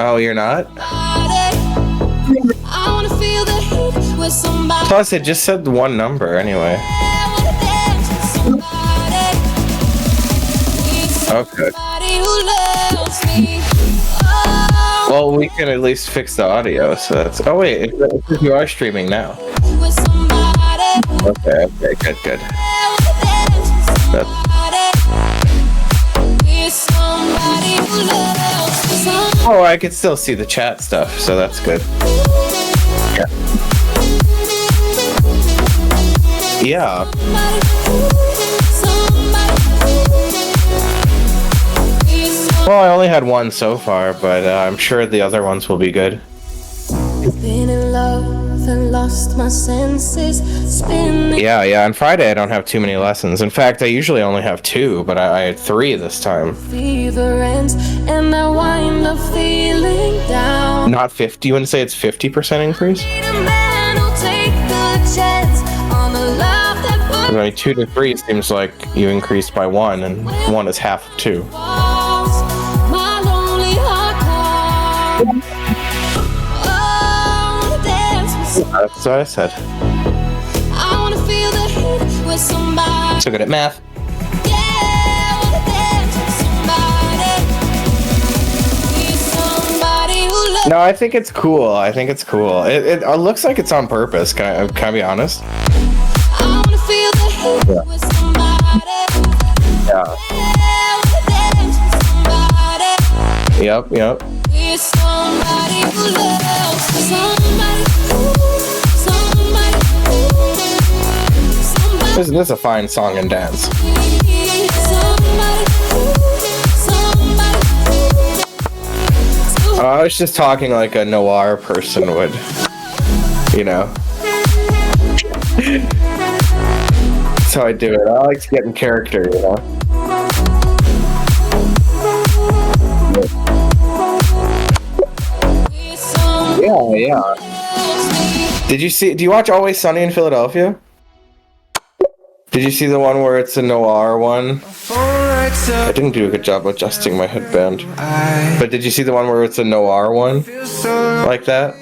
Oh, you're not? Plus, it just said one number anyway. Okay. Well, we can at least fix the audio, so that's... Oh, wait, you are streaming now. Okay, good. Oh, I can still see the chat stuff, so that's good. Yeah. Well, I only had one so far, but I'm sure the other ones will be good. Been in love and lost my senses. Yeah, on Friday I don't have too many lessons. In fact, I usually only have 2, but I had 3 this time. Fever ends and I wind up feeling down. Not 50, you wouldn't say it's 50% increase? I mean, 2 to 3 seems like you increased by 1, and 1 is half of 2. That's what I said. So good at math. No, I think it's cool. It looks like it's on purpose. Can I be honest? Yeah. Yep. This is a fine song and dance. I was just talking like a noir person would, you know. That's how I do it. I like to get in character, you know. Yeah. Do you watch Always Sunny in Philadelphia? Did you see the one where it's a noir one? I didn't do a good job adjusting my headband. But did you see the one where it's a noir one? Like that?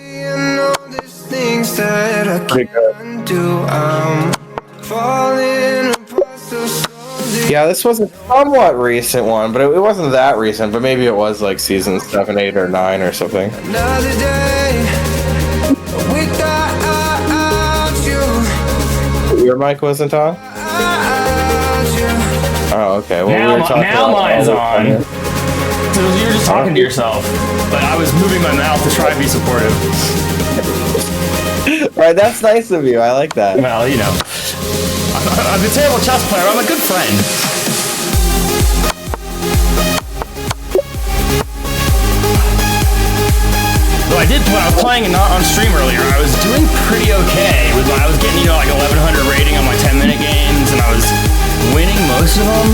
Pretty good. Yeah, this was a somewhat recent one, but it wasn't that recent, but maybe it was like season 7, 8, or 9 or something. Your mic wasn't on? Oh, okay. Well, now mine's on. So you were just talking to yourself, but I was moving my mouth to try to be supportive. Alright, that's nice of you. I like that. Well, you know. I'm a terrible chess player. I'm a good friend. Though I was playing and not on stream earlier, I was doing pretty okay. I was getting, like 1100 rating on my 10-minute games, and I was winning most of them.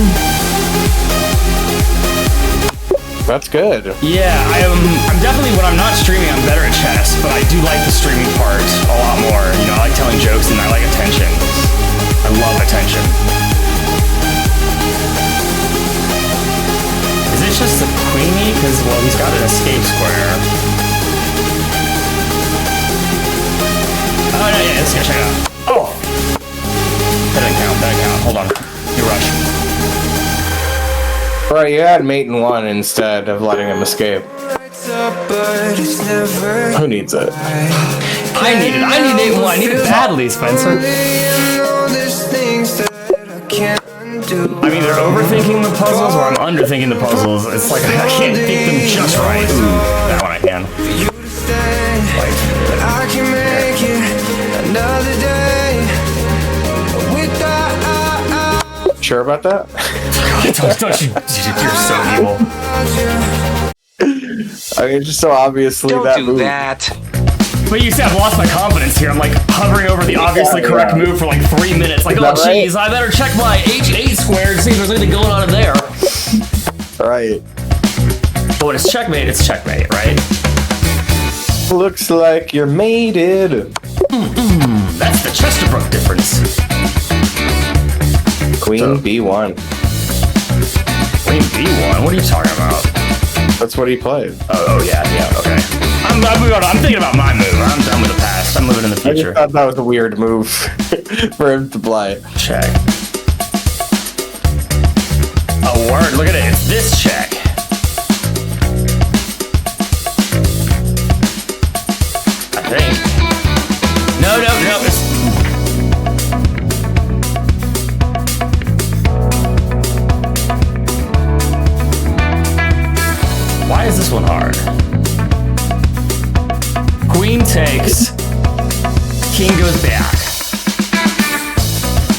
That's good. Yeah, I'm definitely, when I'm not streaming, I'm better at chess, but I do like the streaming part a lot more. I like telling jokes and I like attention. I love attention. Is it just the queenie? Because, well, he's got an escape square. Oh, no, yeah, let's go check it out. Oh! That didn't count. Hold on. You rush. Right, you had mate in 1 instead of letting him escape. Who needs it? I need mate in 1. I need it badly, Spencer. I'm either overthinking the puzzles or I'm underthinking the puzzles. It's like I can't think them just right. Ooh, that one I can. Sure about that? Don't you? You're so evil. I mean, just so obviously Don't that do move. that. But you see, I've lost my confidence here. I'm like hovering over the obviously correct move for like 3 minutes. Like, oh geez, I better check my H8 square to see if there's anything going on in there. Right. But when it's checkmate, right? Looks like you're mated. That's the Chesterbrook difference. Queen B1. Queen B1? What are you talking about? That's what he played. Oh yeah, okay. I'm moving on. I'm thinking about my move. I'm done with the past. I'm living in the I just future. thought that was a weird move for him to play. Check. Oh, word. Look at it. It's this check. I think. No. Why is this one hard? Queen takes. King goes back.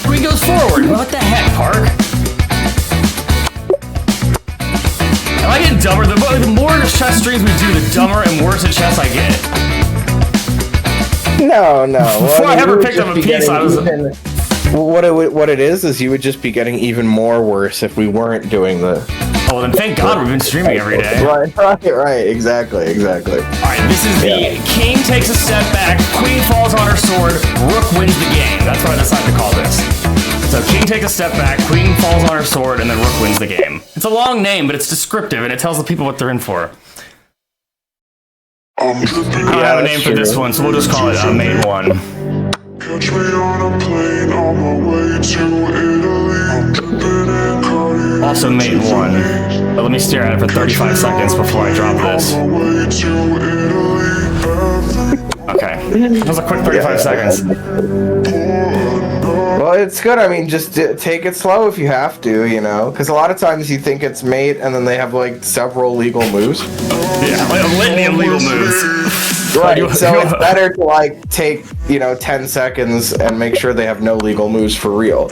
Queen goes forward. What the heck, Park? Am I getting dumber? The more chess streams we do, the dumber and worse at chess I get. No. Before I ever picked up a piece, I was... What it is you would just be getting even more worse if we weren't doing the... Oh, then thank God we've been streaming every day. Right, exactly. Alright, this is the king takes a step back, queen falls on her sword, rook wins the game. That's what I decided to call this. So king takes a step back, queen falls on her sword, and then rook wins the game. It's a long name, but it's descriptive, and it tells the people what they're in for. I don't have a name for this one, so we'll just call it main one. Catch me on a plane on my way to Italy. Also mate one. But let me stare at it for 35 seconds before I drop this. Okay. That was a quick 35 seconds. Well, it's good. I mean, just take it slow if you have to, you know? Because a lot of times you think it's mate, and then they have, like, several legal moves. Yeah, like a litany of legal moves. Right, so it's better to, like, take, 10 seconds and make sure they have no legal moves for real.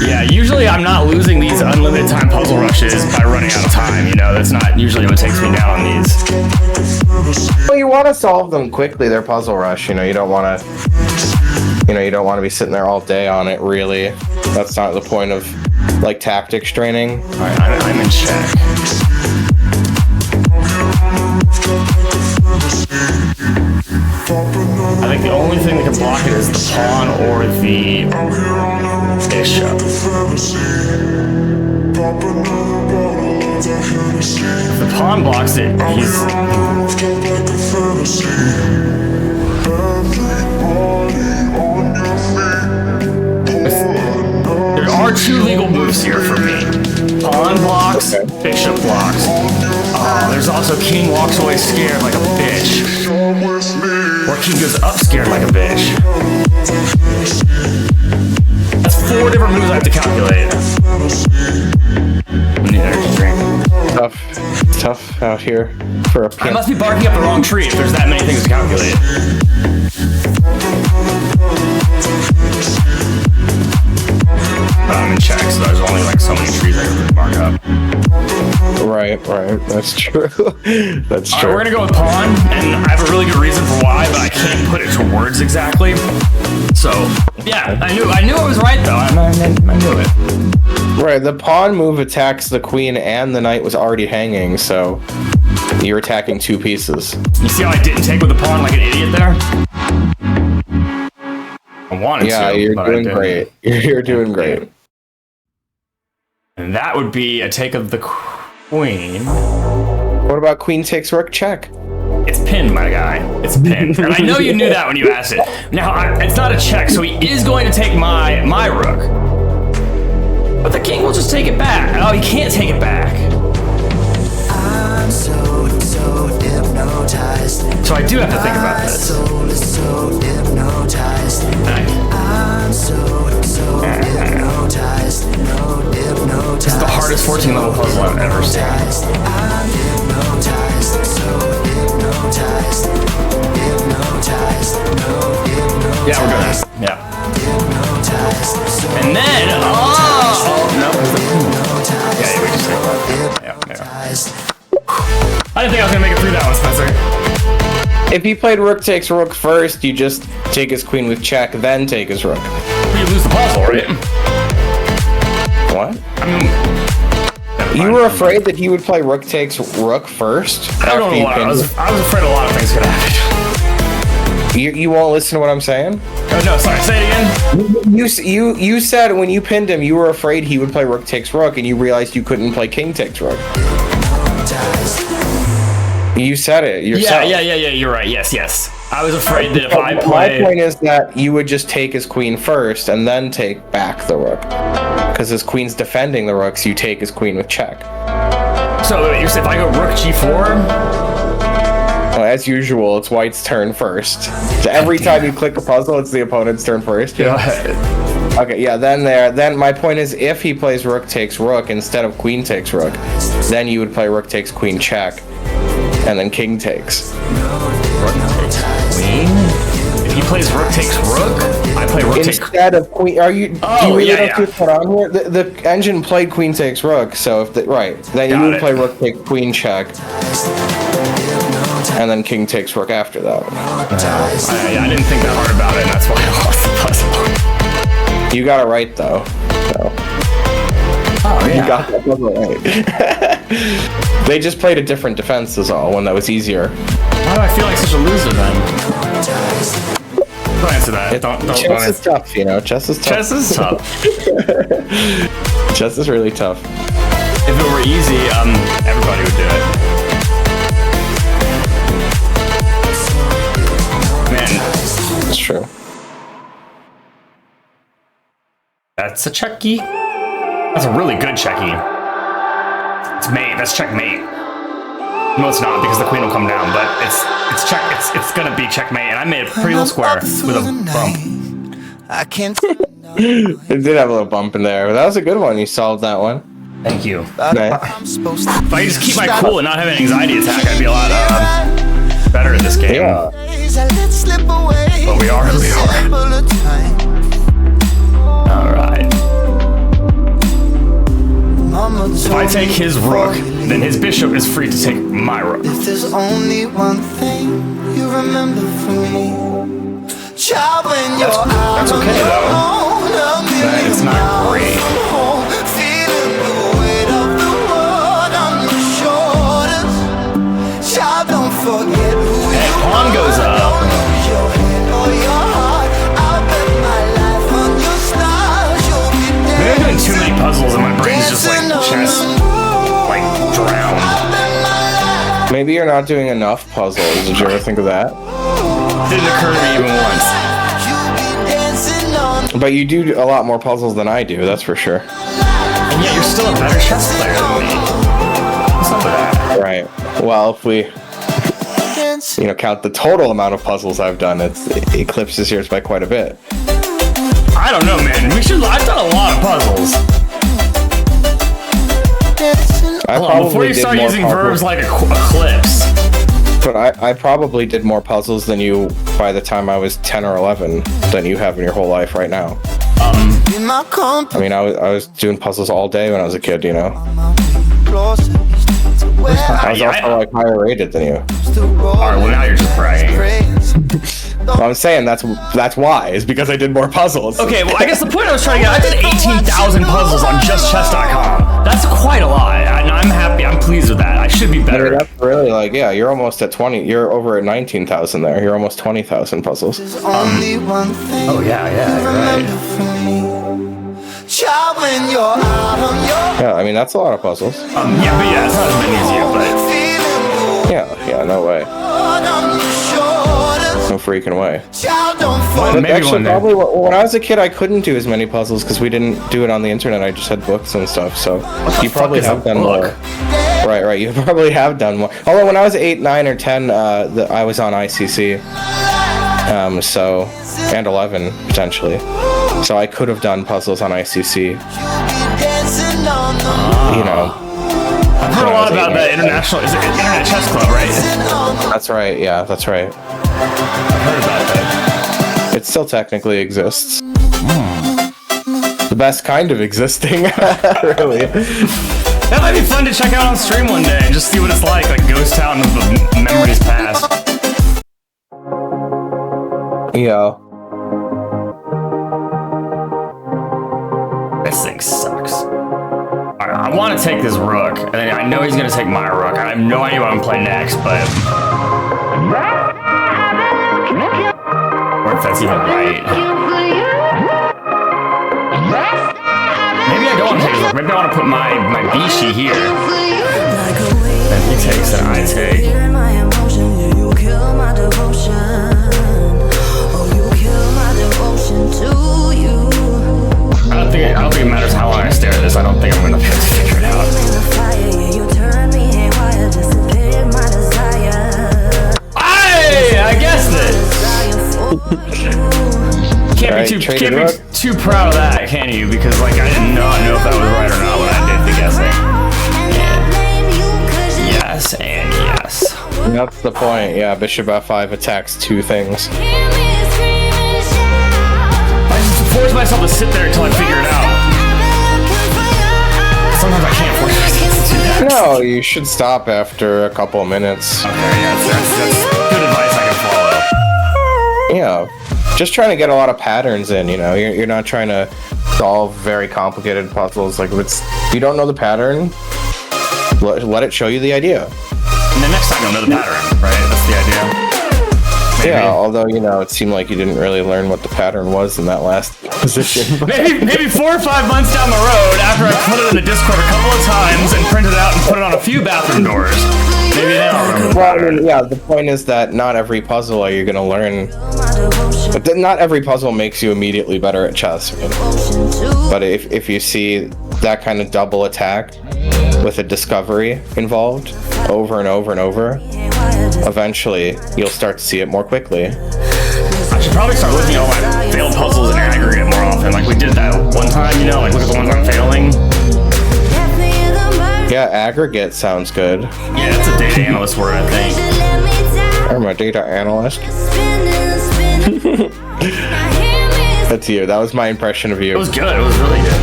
Yeah, usually I'm not losing these unlimited time puzzle rushes by running out of time, That's not usually what takes me down on these. Well, you want to solve them quickly, they're puzzle rush, you don't want to... you don't want to be sitting there all day on it, really. That's not the point of, like, tactics training. Alright, I'm in check. I think the only thing that can block it is the pawn or the bishop. If the pawn blocks it, there are two legal moves here for me. Pawn blocks, bishop blocks. There's also king walks away scared like a bitch. Or king goes up scared like a bitch. That's 4 different moves I have to calculate. I need an energy drink. Tough out here for a pin. I must be barking up the wrong tree if there's that many things to calculate. But I'm in check, so there's only like so many trees I can mark up. Right. That's true. That's true. We're gonna go with pawn, and I have a really good reason for why, but I can't put it to words exactly. So, yeah, I knew I was right though. I knew it. Right, the pawn move attacks the queen, and the knight was already hanging, so you're attacking 2 pieces. You see how I didn't take with the pawn like an idiot there? I wanted to. Yeah, you're doing great. You're doing great. And that would be a take of the queen. What about queen takes rook check? It's pinned, my guy. It's pinned. And I know you knew that when you asked it. Now, it's not a check, so he is going to take my rook. But the king will just take it back. Oh, he can't take it back. I'm so hypnotized. So I do have to think about this. My soul is so hypnotized. I'm so hypnotized. It's the hardest 14-level puzzle I've ever seen. I'm hypnotized. So hypnotized. Yeah, we're good. Yeah. And then, no. Yeah, we just take that. Yeah. I didn't think I was gonna make it through that one, Spencer. If he played rook takes rook first, you just take his queen with check, then take his rook. You lose the puzzle, right? What? I mean, You were afraid that he would play rook takes rook first? I don't know why. I was afraid a lot of things could happen. You won't listen to what I'm saying? Oh, no, sorry. Say it again. You said when you pinned him, you were afraid he would play rook takes rook, and you realized you couldn't play king takes rook. You said it yourself. Yeah. You're right. Yes. I was afraid that if I My play, point is that you would just take his queen first and then take back the rook. Because his queen's defending the rooks, you take his queen with check. so if I go rook g4, Well, as usual, it's white's turn first. So every time you click a puzzle, it's the opponent's turn first. Okay, yeah, then my point is if he plays rook takes rook instead of queen takes rook, then you would play rook takes queen check, and then king takes. rook takes queen. If he plays rook takes rook, I play rook takes. Instead of queen, are you? Oh, do you really yeah, have to put on here? The engine played queen takes rook, so if then you would play rook takes queen check, and then king takes rook after that. I didn't think that hard about it, and that's why I lost the puzzle. You got it right though. So. Oh yeah. You got that puzzle right. They just played a different defense is all, one that was easier. Why do I feel like such a loser then? Don't answer that. Don't Chess is tough, you know. Chess is tough. Chess is tough. Chess is really tough. If it were easy, everybody would do it. Man, It's true. that's a checky. That's a really good checky. It's mate. That's checkmate. No, it's not because the queen will come down, but it's check. It's gonna be checkmate, and I made a pretty little square with a bump. I can't. It did have a little bump in there, but that was a good one. You solved that one. Thank you. Nice. I'm supposed to. If I could just keep my cool and not have an anxiety attack, I'd be a lot better at this game. Yeah. But we are who we are. All right. If I take his rook, then his bishop is free to take my rook. If there's only one thing you remember from me, child, when you're out That's okay though. It's not great. feeling the weight of the world on your shoulders. Child, don't forget who Hey, you pawn are. goes up. Your head or your heart, I'll bet my life on your stars. You'll be Maybe I'm doing dancing. too many puzzles and my brain's just like chess, like drowned. Maybe you're not doing enough puzzles. Did you ever think of that? Didn't occur to me even once. But you do a lot more puzzles than I do, that's for sure. And yet you're still a better chess player than me. What's up with that? Right. Well, if we, count the total amount of puzzles I've done, it eclipses yours by quite a bit. I don't know, man. I've done a lot of puzzles. Hold on, before you start using verbs like eclipse. But I probably did more puzzles than you by the time I was 10 or 11 than you have in your whole life right now. I mean, I was doing puzzles all day when I was a kid, you know? I was also like higher rated than you. Alright, well now you're just bragging. Well, I'm saying that's why, is because I did more puzzles. Okay, well I guess the point I was trying to get, I did 18,000 puzzles on justchess.com. That's quite a lot, and I'm happy, I'm pleased with that. I should be better. That's really you're almost at 20, you're over at 19,000 there. You're almost 20,000 puzzles. Oh yeah, you're right. Child, when you're out on your Yeah, I mean, that's a lot of puzzles. It's not as many as you, but Yeah, no way. on your shoulders. No freaking way. Child, don't Well, forget. maybe Actually, one day. probably when I was a kid, I couldn't do as many puzzles because we didn't do it on the internet. I just had books and stuff. So you probably fuck is have a done book? more. Right. You probably have done more. Although when I was 8, 9, or 10, I was on ICC. And 11 potentially. So I could have done puzzles on ICC. You know. I've heard a lot about the international, is it Internet Chess Club, right? That's right. Yeah, that's right. I've heard about that. It still technically exists. The best kind of existing, really. That might be fun to check out on stream one day and just see what it's like Ghost Town of the memories past. Yeah. This thing sucks. Alright, I want to take this rook, and then I know he's going to take my rook. I have no idea what I'm playing next, but... Or if that's even right. Maybe I don't want to take his rook. Maybe I want to put my Bishi here. Then he takes and I take. I don't think it matters how long I stare at this. I don't think I'm gonna be able to figure it out. I guessed it. Can't be too proud of that, can you? Because like I did not know if that was right or not when I did the guessing. And yes, and yes. That's the point. Yeah, bishop f5 attacks 2 things. I just force myself to sit there until I figure it out. Sometimes I can't force myself to do that. No, you should stop after a couple of minutes. Okay, yeah, that's good advice I can follow. Yeah, just trying to get a lot of patterns in, you know. You're not trying to solve very complicated puzzles. Like, if you don't know the pattern, let it show you the idea. And then next time you'll know the pattern, right? That's the idea. Maybe. Yeah, although, you know, it seemed like you didn't really learn what the pattern was in that last position. maybe 4 or 5 months down the road, after I put it in the Discord a couple of times and printed it out and put it on a few bathroom doors, maybe then I'll remember the pattern. I mean, yeah, the point is that not every puzzle are you going to learn. But not every puzzle makes you immediately better at chess. You know? But if you see that kind of double attack with a discovery involved over and over and over, eventually you'll start to see it more quickly. I should probably start looking at all my failed puzzles in aggregate more often. Like we did that one time, you know, like look at the ones I'm failing. Yeah, aggregate sounds good. Yeah, that's a data analyst word, I think. I'm a data analyst. That's you. That was my impression of you. It was good. It was really good.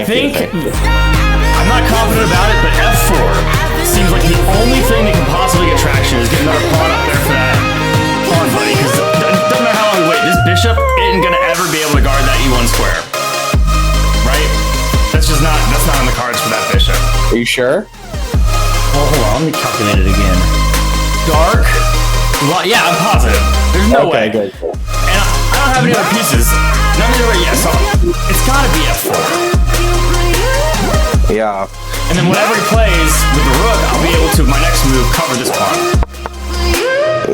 Thank you. I'm not confident about it, but F4 seems like the only thing that can possibly get traction is get another pawn up there for that pawn buddy. Because it doesn't matter how long we wait, this bishop isn't gonna ever be able to guard that E1 square, right? That's not on the cards for that bishop. Are you sure? Well, hold on. Let me calculate it again. Dark. Yeah, I'm positive. There's no way. Good. And I don't have any other pieces. None of the other, yeah, so it's gotta be F4. Yeah. And then whatever he plays with the rook, I'll be able to, my next move, cover this pawn.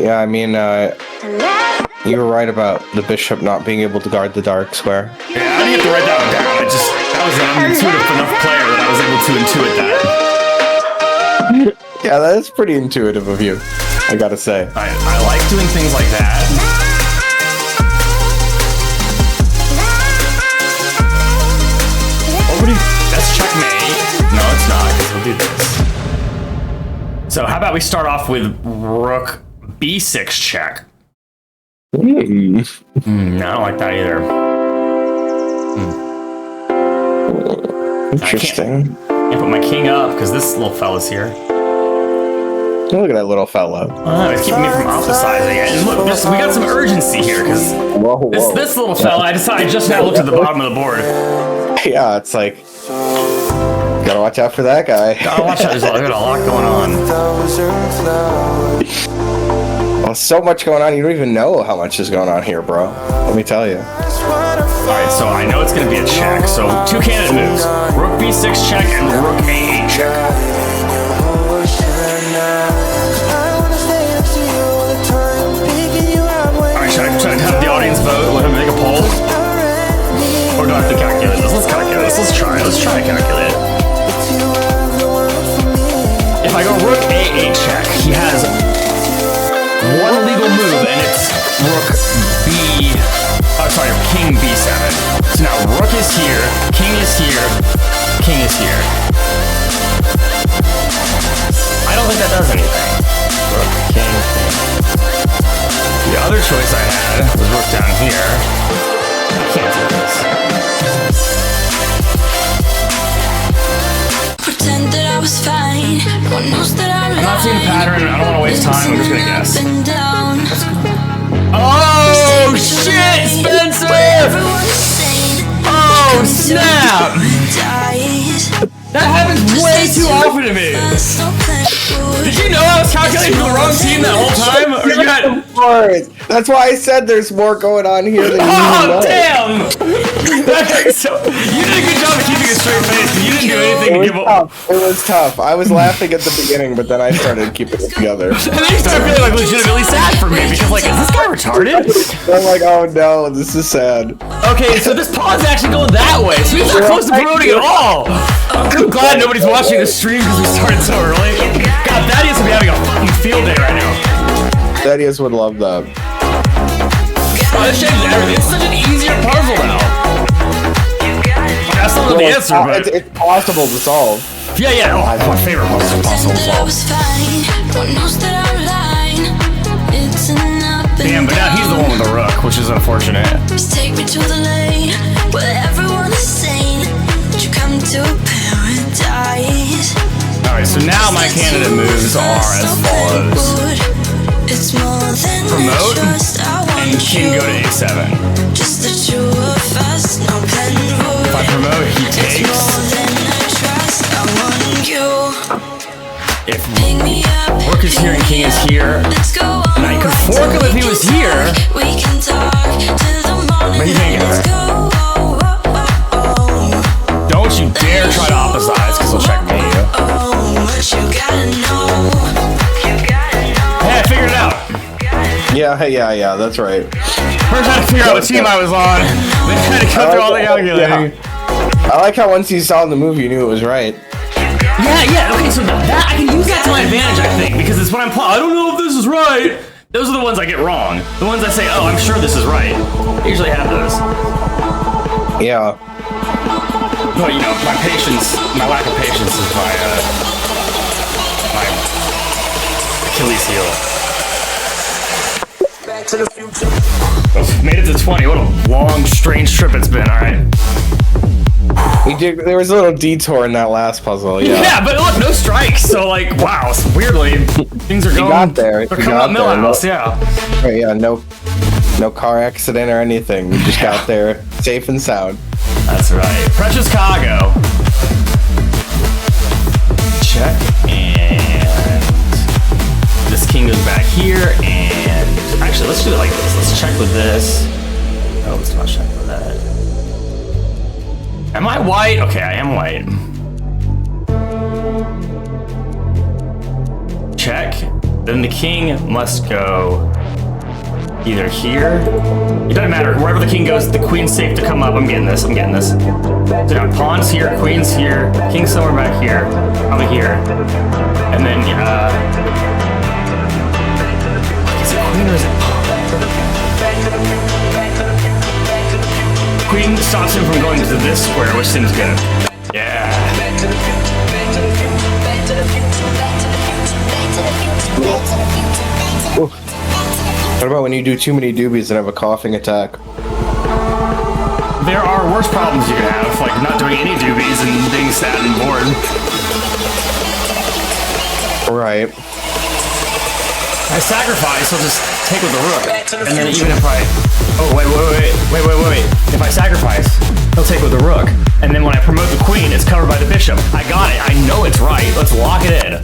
Yeah, I mean, you were right about the bishop not being able to guard the dark square. Yeah, I didn't have to write that one down. That was an intuitive enough player that I was able to intuit that. Yeah, that is pretty intuitive of you, I gotta say. I like doing things like that. That's checkmate. No, it's not, because we'll do this. So how about we start off with rook b6 check? No, I don't like that either. Interesting. I can't put my king up, because this little fella's here. Look at that little fella. It's keeping me from opticizing it. And look, we got some urgency here, because this little fella, I decided just now looked at the bottom of the board. Yeah, it's like, gotta watch out for that guy. Gotta watch out, there's a lot going on. Well, so much going on, you don't even know how much is going on here, bro. Let me tell you. Alright, so I know it's gonna be a check. So 2 candidate moves. Rook b6 check and rook a8 check. Alright, should I have the audience vote? Let him make a poll? Or do I have to calculate this? Let's calculate this. Let's try to calculate it. If I go rook a8 check, he has one legal move, and it's rook king b7. So now rook is here, king is here, king is here. I don't think that does anything. Rook, king, king. The other choice I had was rook down here. I can't do this. Pretend that I was fine. No one knows that I'm not seeing a pattern. I don't want to waste time. I'm just gonna guess. Let's go. Oh shit, Spencer! Oh snap! That happens way too often to me. Did you know I was calculating for the wrong team that whole time? Or you had... That's why I said there's more going on here than you know. Oh damn! So you did a good job of keeping a straight face, but you didn't do anything to give up. It was tough. I was laughing at the beginning, but then I started keeping it together. And then you started feeling like legitimately sad for me because like, is this guy retarded? I'm like, oh no, this is sad. Okay, so this pause actually going that way, so he's not close to promoting at all. I'm glad nobody's watching the stream because we started so early. God, Thaddeus would be having a fucking field day right now. Thaddeus would love that. Oh, this changes everything. It's such an easier puzzle now. That's not the answer, but it's possible to solve. yeah. Oh, my favorite puzzle is possible to solve. Damn, but now he's the one with the rook, which is unfortunate. Take me to the lane where everyone is sane. You come to paradise. Alright, so now my candidate moves are as follows. It's more than Promote, trust. I and want king you. go to a7. Just the two of us, no pen rule. If I promote, he It's takes. more than I trust. I want you. If Pick me up. rook is here and king is here, Let's go on. and I could fork him if he was here. We can talk till the morning. But he can't get Let's there. go. Don't you dare try to opposites, because he'll checkmate you. What you gotta know. Hey, I figured it out. Yeah, that's right. First, I had to figure out what team I was on. Then I had to go through all the calculating. I like how once you saw the movie, you knew it was right. Yeah. Okay, so that I can use that to my advantage, I think, because it's when I'm I don't know if this is right. Those are the ones I get wrong. The ones I say, oh, I'm sure this is right. I usually have those. Yeah. But you know, my lack of patience is my Achilles heel. Oh, made it to 20. What a long, strange trip it's been. All right. There was a little detour in that last puzzle. Yeah. But look, no strikes. So like, wow. Weirdly, things are going. got there. They're You coming got up there. Millhouse. Yeah. Right, yeah. No car accident or anything. You just got there safe and sound. That's right. Precious Cargo. Check, and this king goes back here, and actually, let's do it like this. Let's check with this. Oh, let's not check with that. Am I white? Okay, I am white. Check. Then the king must go either here. It doesn't matter. Wherever the king goes, the queen's safe to come up. I'm getting this. So now pawn's here, queen's here, king's somewhere back here, probably here, and then is it queen or is it pawn? Queen stops him from going to this square, which seems good. Yeah. What about when you do too many doobies and have a coughing attack? There are worse problems you can have, like not doing any doobies and being sad and bored. Right. I sacrifice, I'll just take with the rook. And then even if I... Oh, wait. If I sacrifice, he'll take with the rook. And then when I promote the queen, it's covered by the bishop. I got it. I know it's right. Let's lock it in.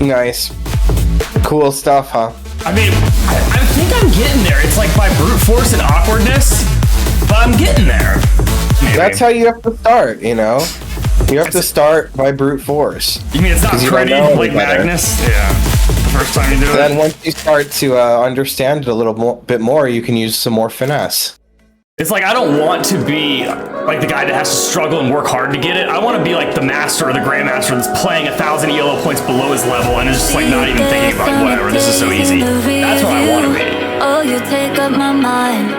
Nice. Cool stuff, huh? I mean, I think I'm getting there. It's like by brute force and awkwardness, but I'm getting there. Maybe. That's how you have to start, you know? You have to start by brute force. You mean it's not 'Cause you don't pretty know like any better. Magnus? Yeah. The first time you do it. Then once you start to understand it a little bit more, you can use some more finesse. It's like I don't want to be like the guy that has to struggle and work hard to get it. I want to be like the master or the grandmaster that's playing 1,000 ELO points below his level and is just like not even thinking about whatever. This is so easy. That's what I want to be. Oh, you take up my mind.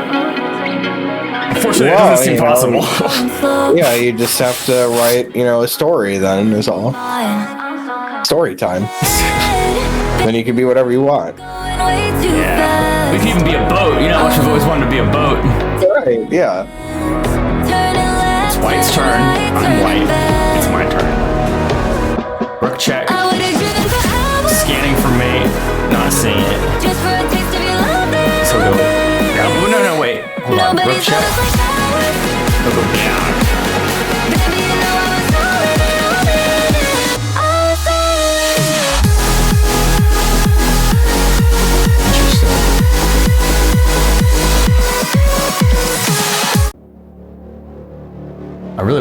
Unfortunately, it Wow, doesn't seem you know. possible. Yeah, you just have to write, a story then is all. Story time. Then you can be whatever you want. Yeah. We can even be a boat. You know how much I've always wanted to be a boat. Right, yeah. It's white's turn. I'm white. It's my turn. Rook check. Scanning for me. Not seeing it. So go. No, wait. Hold on. Rook check. He'll go down.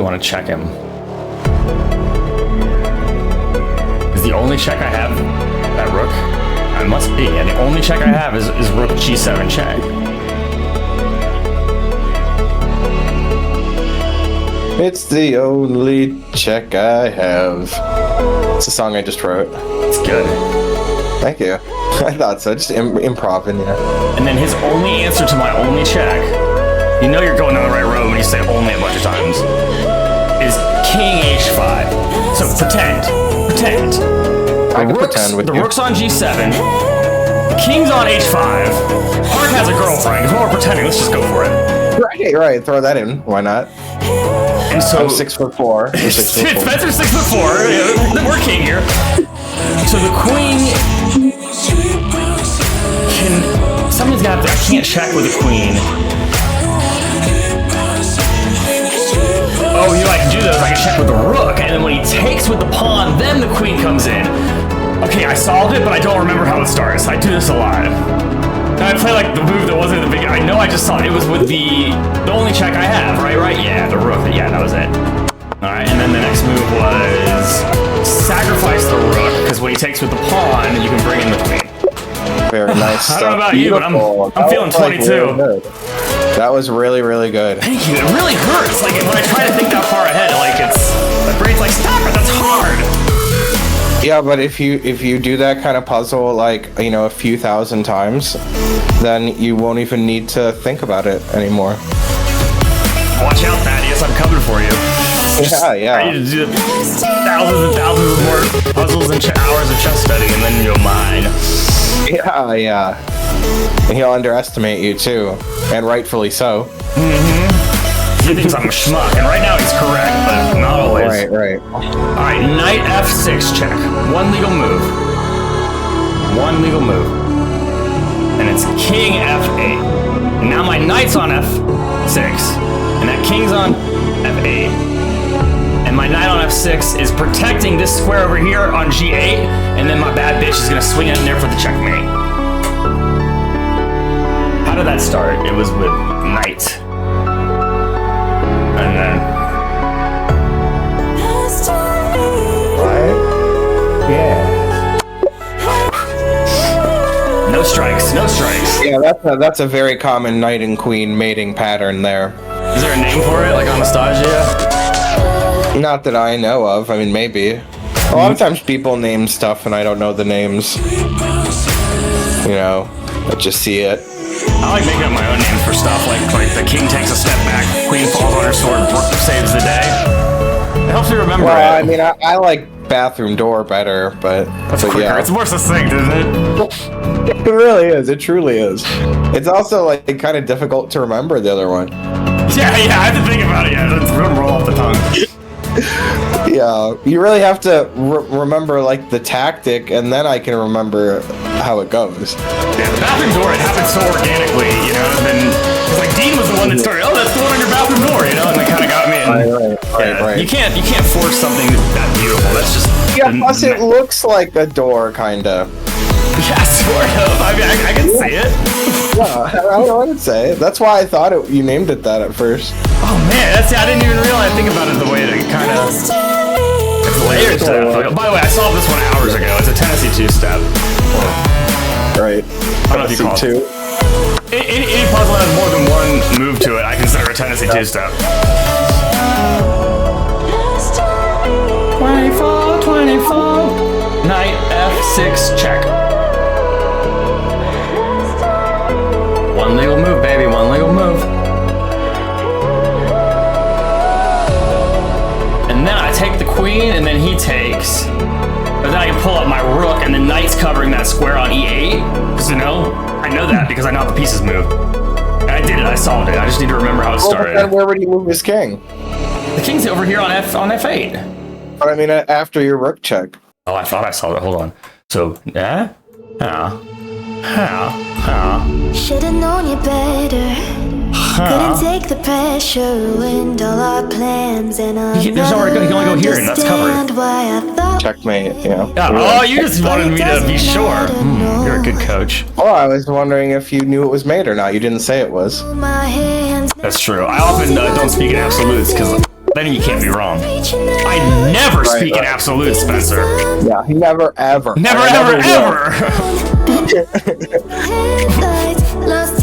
really want to check him. Is the only check I have that rook? I must be. And the only check I have is rook g7 check. It's the only check I have. It's a song I just wrote. It's good. Thank you. I thought so. Just improv in here. And then his only answer to my only check, you know you're going down the right road when you say only a bunch of times, is king h5. So pretend. I can pretend with the you. rook's on g7. The king's on h5. Park has a girlfriend. If we're pretending, let's just go for it. Right. Throw that in. Why not? And so I'm 6'4". Or 6'4". Spencer's 6'4". We're king here. So the queen can. Somebody's got. I can't check with the queen. Oh, you know I can do those. I can check with the rook, and then when he takes with the pawn, then the queen comes in. Okay, I solved it, but I don't remember how it starts. I do this a lot. And I play like the move that wasn't in the beginning. I know I just saw it. It was with the only check I have, right? Yeah, the rook. Yeah, that was it. All right, and then the next move was sacrifice the rook, because when he takes with the pawn, you can bring in the queen. Very nice I stuff. don't know about you, but I'm feeling 22. Really good. That was really, really good. Thank you. It really hurts. Like when I try to think that far ahead, like my brain's like, stop it. That's hard. Yeah, but if you do that kind of puzzle like, you know, a few thousand times, then you won't even need to think about it anymore. Watch out, Thaddeus. I'm coming for you. Yeah. I need to do thousands and thousands of more puzzles and hours of chess studying, and then you're mine. Yeah. And he'll underestimate you too, and rightfully so. He thinks I'm a schmuck, and right now he's correct, but not always. Right. Alright, knight f6 check. One legal move. And it's king f8. And now my knight's on f6, and that king's on f8. And my knight on f6 is protecting this square over here on g8, and then my bad bitch is gonna swing in there for the checkmate. How did that start? It was with knight. And then... Right? Yeah. No strikes. Yeah, that's a very common knight and queen mating pattern there. Is there a name for it, like Anastasia? Not that I know of. I mean, maybe. A lot of times people name stuff and I don't know the names. You know, I just see it. I like making up my own names for stuff, like the king takes a step back, queen falls on her sword, Rook saves the day. It helps me remember it. I mean, I like bathroom door better, but quicker. yeah. It's more succinct, isn't it? It really is. It truly is. It's also like kind of difficult to remember the other one. Yeah, I have to think about it. Yeah, it's gonna roll off the tongue. Yeah, you really have to remember like the tactic, and then I can remember how it goes. Yeah, the bathroom door, it happened so organically, you know, and then it's like Dean was the one that started, oh, that's the one on your bathroom door, you know, and they kind of got me. And, Right. You can't force something that beautiful. That's just... Yeah, plus it looks like a door, kinda. Yeah, sort of. I mean, I can see it. Yeah, I don't know what to say. That's why I thought you named it that at first. Oh man, I didn't even realize. Think about it the way that it kind of... It's layered stuff. By the way, I solved this one hours ago. It's a Tennessee two-step. Right. I don't know if you call it. Any puzzle that has more than one move to it, I consider a Tennessee two-step. 24. Knight f6 check. One legal move, baby. One legal move. And then I take the queen, and then he takes. But then I can pull up my rook, and the knight's covering that square on e8. Because I know that because I know how the pieces move. And I did it. I solved it. I just need to remember how it started. Well, where would he move his king? The king's over here on f8. But I mean, after your rook check. Oh, I thought I saw that. Hold on. So, yeah? Should've known you better. Couldn't take the pressure, ruined all our plans, and there's nowhere to go. You can only go here, and that's covered. Checkmate, yeah. Oh, you just wanted me to be sure. You're a good coach. Oh, I was wondering if you knew it was mate or not. You didn't say it was. That's true. I often don't speak in absolutes because then you can't be wrong. I never speak in absolute, Spencer. Yeah, he never ever. Never, ever, ever.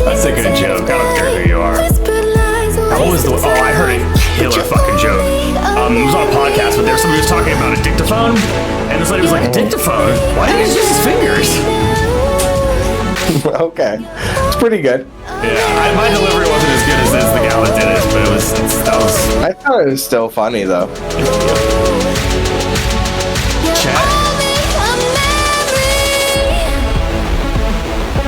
That's a good joke. I don't care who you are. What was the? Oh, I heard a killer fucking joke. It was on a podcast, but there was somebody who was talking about a dictaphone, and this lady was like, "A dictaphone? Why didn't he use his fingers?" Okay, it's pretty good. Yeah, my delivery wasn't as good as the gal that did it, but that was. I thought it was still funny though. Chat.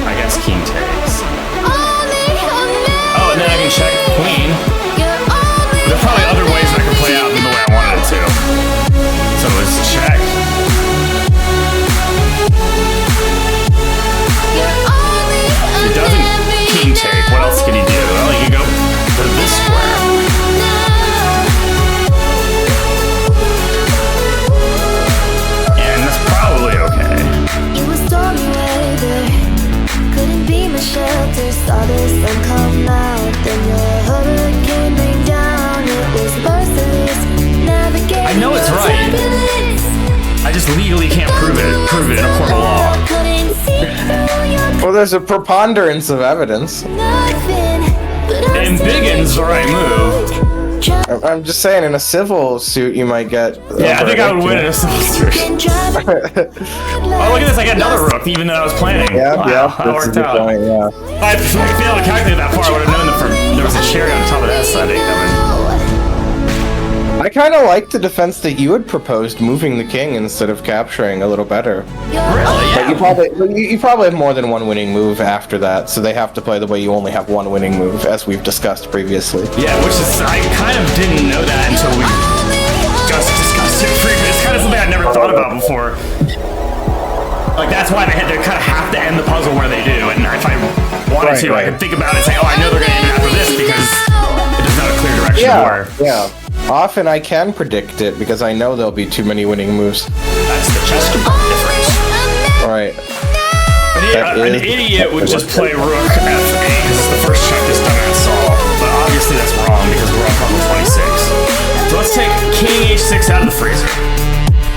I guess king takes. Oh, and then I can check queen. There's probably other ways that I can play out than the way I wanted it to. So let's check. It doesn't king take. What else can he do? Well, he can go to this square. And that's probably okay. It was stormy weather, couldn't be my shelter. Saw the sun come out, then your hurricane rained down. It was merciless, navigating. I know it's right. I just legally can't prove it in a court of law. Well, there's a preponderance of evidence. And Biggin's the right move. I'm just saying, in a civil suit, you might get. Yeah, I think I would win in a civil suit. Oh, look at this! I got another rook, even though I was planning. Yeah, wow, yeah, that worked out. Point, yeah. If I failed to calculate that far, I would have known that there was a cherry on top of that Sunday coming. I kind of like the defense that you had proposed, moving the king instead of capturing a little better. Really? Yeah. But you probably have more than one winning move after that, so they have to play the way you only have one winning move, as we've discussed previously. Yeah, which is, I kind of didn't know that until we just discussed it previously. It's kind of something I'd never thought about before. Like, that's why they kind of have to end the puzzle where they do, and if I wanted to, I could think about it and say, oh, I know they're going to end it after this, because there's not a clear direction where. Yeah. Often I can predict it because I know there'll be too many winning moves. That's the chessboard difference. Right. An idiot would just play Rook F8 because it's the first check this time I saw. But obviously that's wrong because we're on level 26. So let's take King H6 out of the freezer.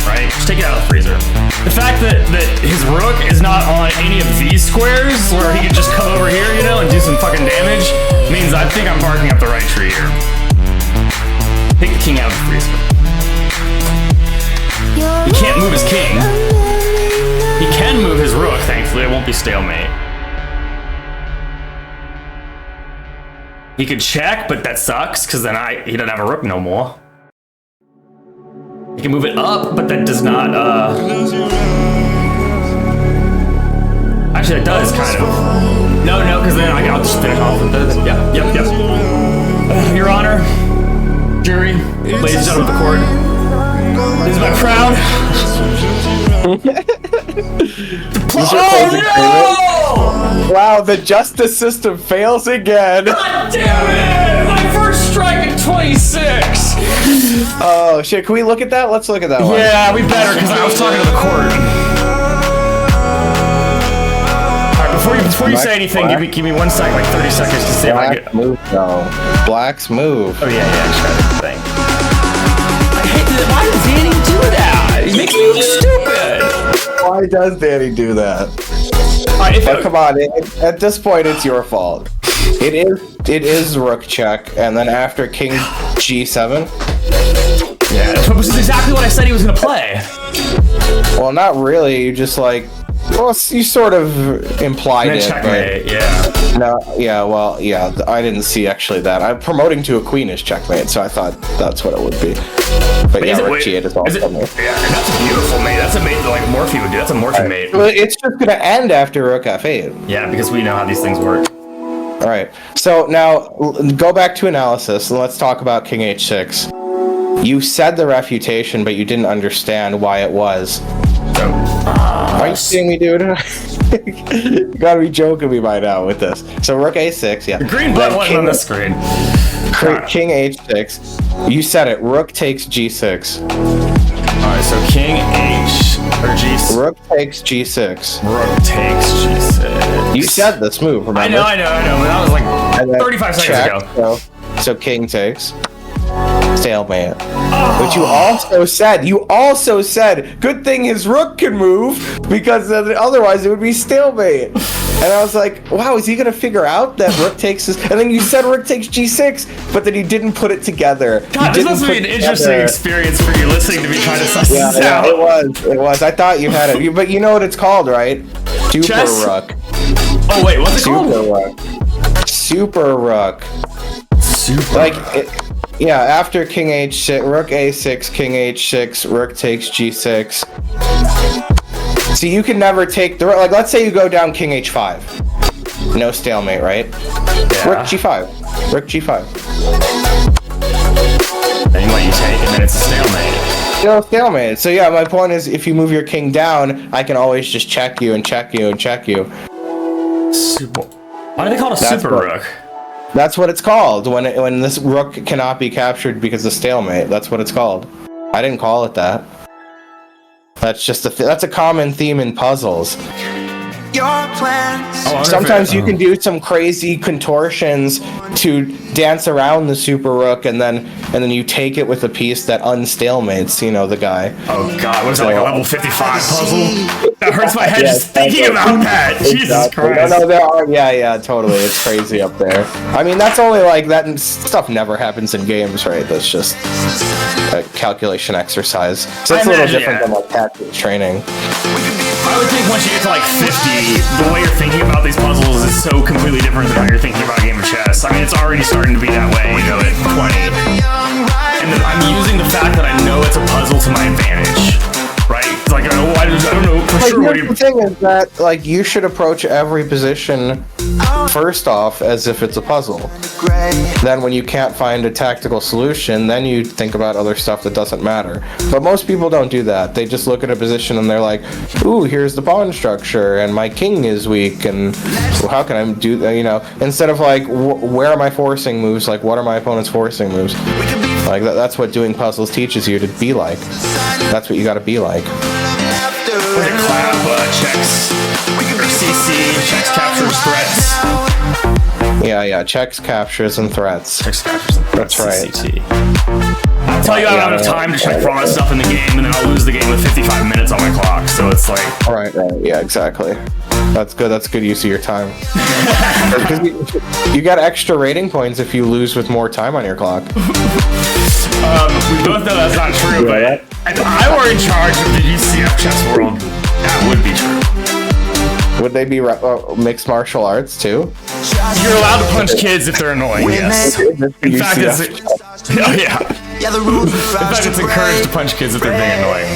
Right? Just take it out of the freezer. The fact that his Rook is not on any of these squares where he could just come over here, you know, and do some fucking damage means I think I'm barking up the right tree here. Take the king out of the freezer. He can't move his king. He can move his rook, thankfully. It won't be stalemate. He could check, but that sucks, because then he doesn't have a rook no more. He can move it up, but that does not, Actually, it does, kind of. No, because then I'll just finish off with this. Yep. Your Honor. Jury, ladies and gentlemen of the court, this is my crown. Oh no! Wow, the justice system fails again. God damn it! My first strike at 26. Oh shit! Can we look at that? Let's look at that one. Yeah, we better because I was talking to the court. Before you say anything, give me 1 second, like 30 seconds to see if I get. Move, no. Black's move. Oh yeah, try the thing. I hate that. Why does Danny do that? He makes me look stupid. Why does Danny do that? Right, come on! At this point, it's your fault. It is rook check, and then after king g7. Yeah, this is exactly what I said he was gonna play. Well, not really. You just like. Well, you sort of implied it, checkmate, but yeah. No, yeah, well, yeah, I didn't see actually that. I'm promoting to a queen is checkmate, so I thought that's what it would be. But yeah, rook g8 is also mate. Yeah, that's a beautiful mate. That's a mate that like Morphe would do. That's a Morphe mate. Well, it's just gonna end after rook f8. Yeah, because we know how these things work. All right. So now go back to analysis and let's talk about king h6. You said the refutation, but you didn't understand why it was. Are you seeing me, dude? You gotta be joking me by now with this. So rook a6, yeah. The green button wasn't on the screen. King h6. You said it. Rook takes g6. Alright, so king h or g6. Rook takes g6. Rook takes g6. You said this move, remember? I know. But that was like 35 seconds ago. So king takes. Stalemate. But you also said, good thing his rook can move, because otherwise it would be stalemate. And I was like, wow, is he gonna figure out that rook takes his... And then you said rook takes g6, but then you didn't put it together. God, this must be an interesting experience for you listening to me trying to suss this out. It was. I thought you had it. But you know what it's called, right? Super rook. Oh, wait, what's it called? Super rook. Super rook. Yeah, after king h6, rook a6, king h6, rook takes g6. So you can never take the rook. Like, let's say you go down king h5. No stalemate, right? Yeah. Rook g5. Rook g5. Then what you take, and then it's a stalemate. No, stalemate. So yeah, my point is, if you move your king down, I can always just check you and check you and check you. Super. Why do they call it a super rook? That's what it's called when this rook cannot be captured because of stalemate. That's what it's called. I didn't call it that. That's just that's a common theme in puzzles. Your plans. Sometimes you can do some crazy contortions to dance around the super rook, and then you take it with a piece that unstalemates, you know, the guy. Oh god, what is that, like a level 55 puzzle? That hurts my head just thinking about that. Exactly. Jesus Christ. No, there are. Yeah, totally. It's crazy up there. I mean, that's only like that stuff never happens in games, right? That's just a calculation exercise. So it's a little different than like tactics training. I would think once you get to like 50, the way you're thinking about these puzzles is so completely different than how you're thinking about a game of chess. I mean, it's already starting to be that way, you know, at 20. And then I'm using the fact that I know it's a puzzle to my advantage, right? It's like, I don't know for sure what the thing is that, like, you should approach every position first off as if it's a puzzle. Then when you can't find a tactical solution, then you think about other stuff that doesn't matter. But most people don't do that. They just look at a position and they're like, ooh, here's the pawn structure and my king is weak, and well, how can I do that, you know, instead of like, where are my forcing moves, like what are my opponent's forcing moves? Like that's what doing puzzles teaches you to be like. That's what you got to be like. Checks, or CC, checks, captures, threats. Yeah, checks, captures, and threats. Checks, captures, and threats. That's right. CCT. I'll tell you I don't have time to check for all that stuff in the game, and then I'll lose the game with 55 minutes on my clock, so it's like... Right, yeah, exactly. That's good use of your time. You got extra rating points if you lose with more time on your clock. We both know that's not true, but if I were in charge of the UCF chess world, that would be true. Would they be mixed martial arts too? You're allowed to punch kids if they're annoying, yes. In fact, it's encouraged to punch kids if they're being annoying.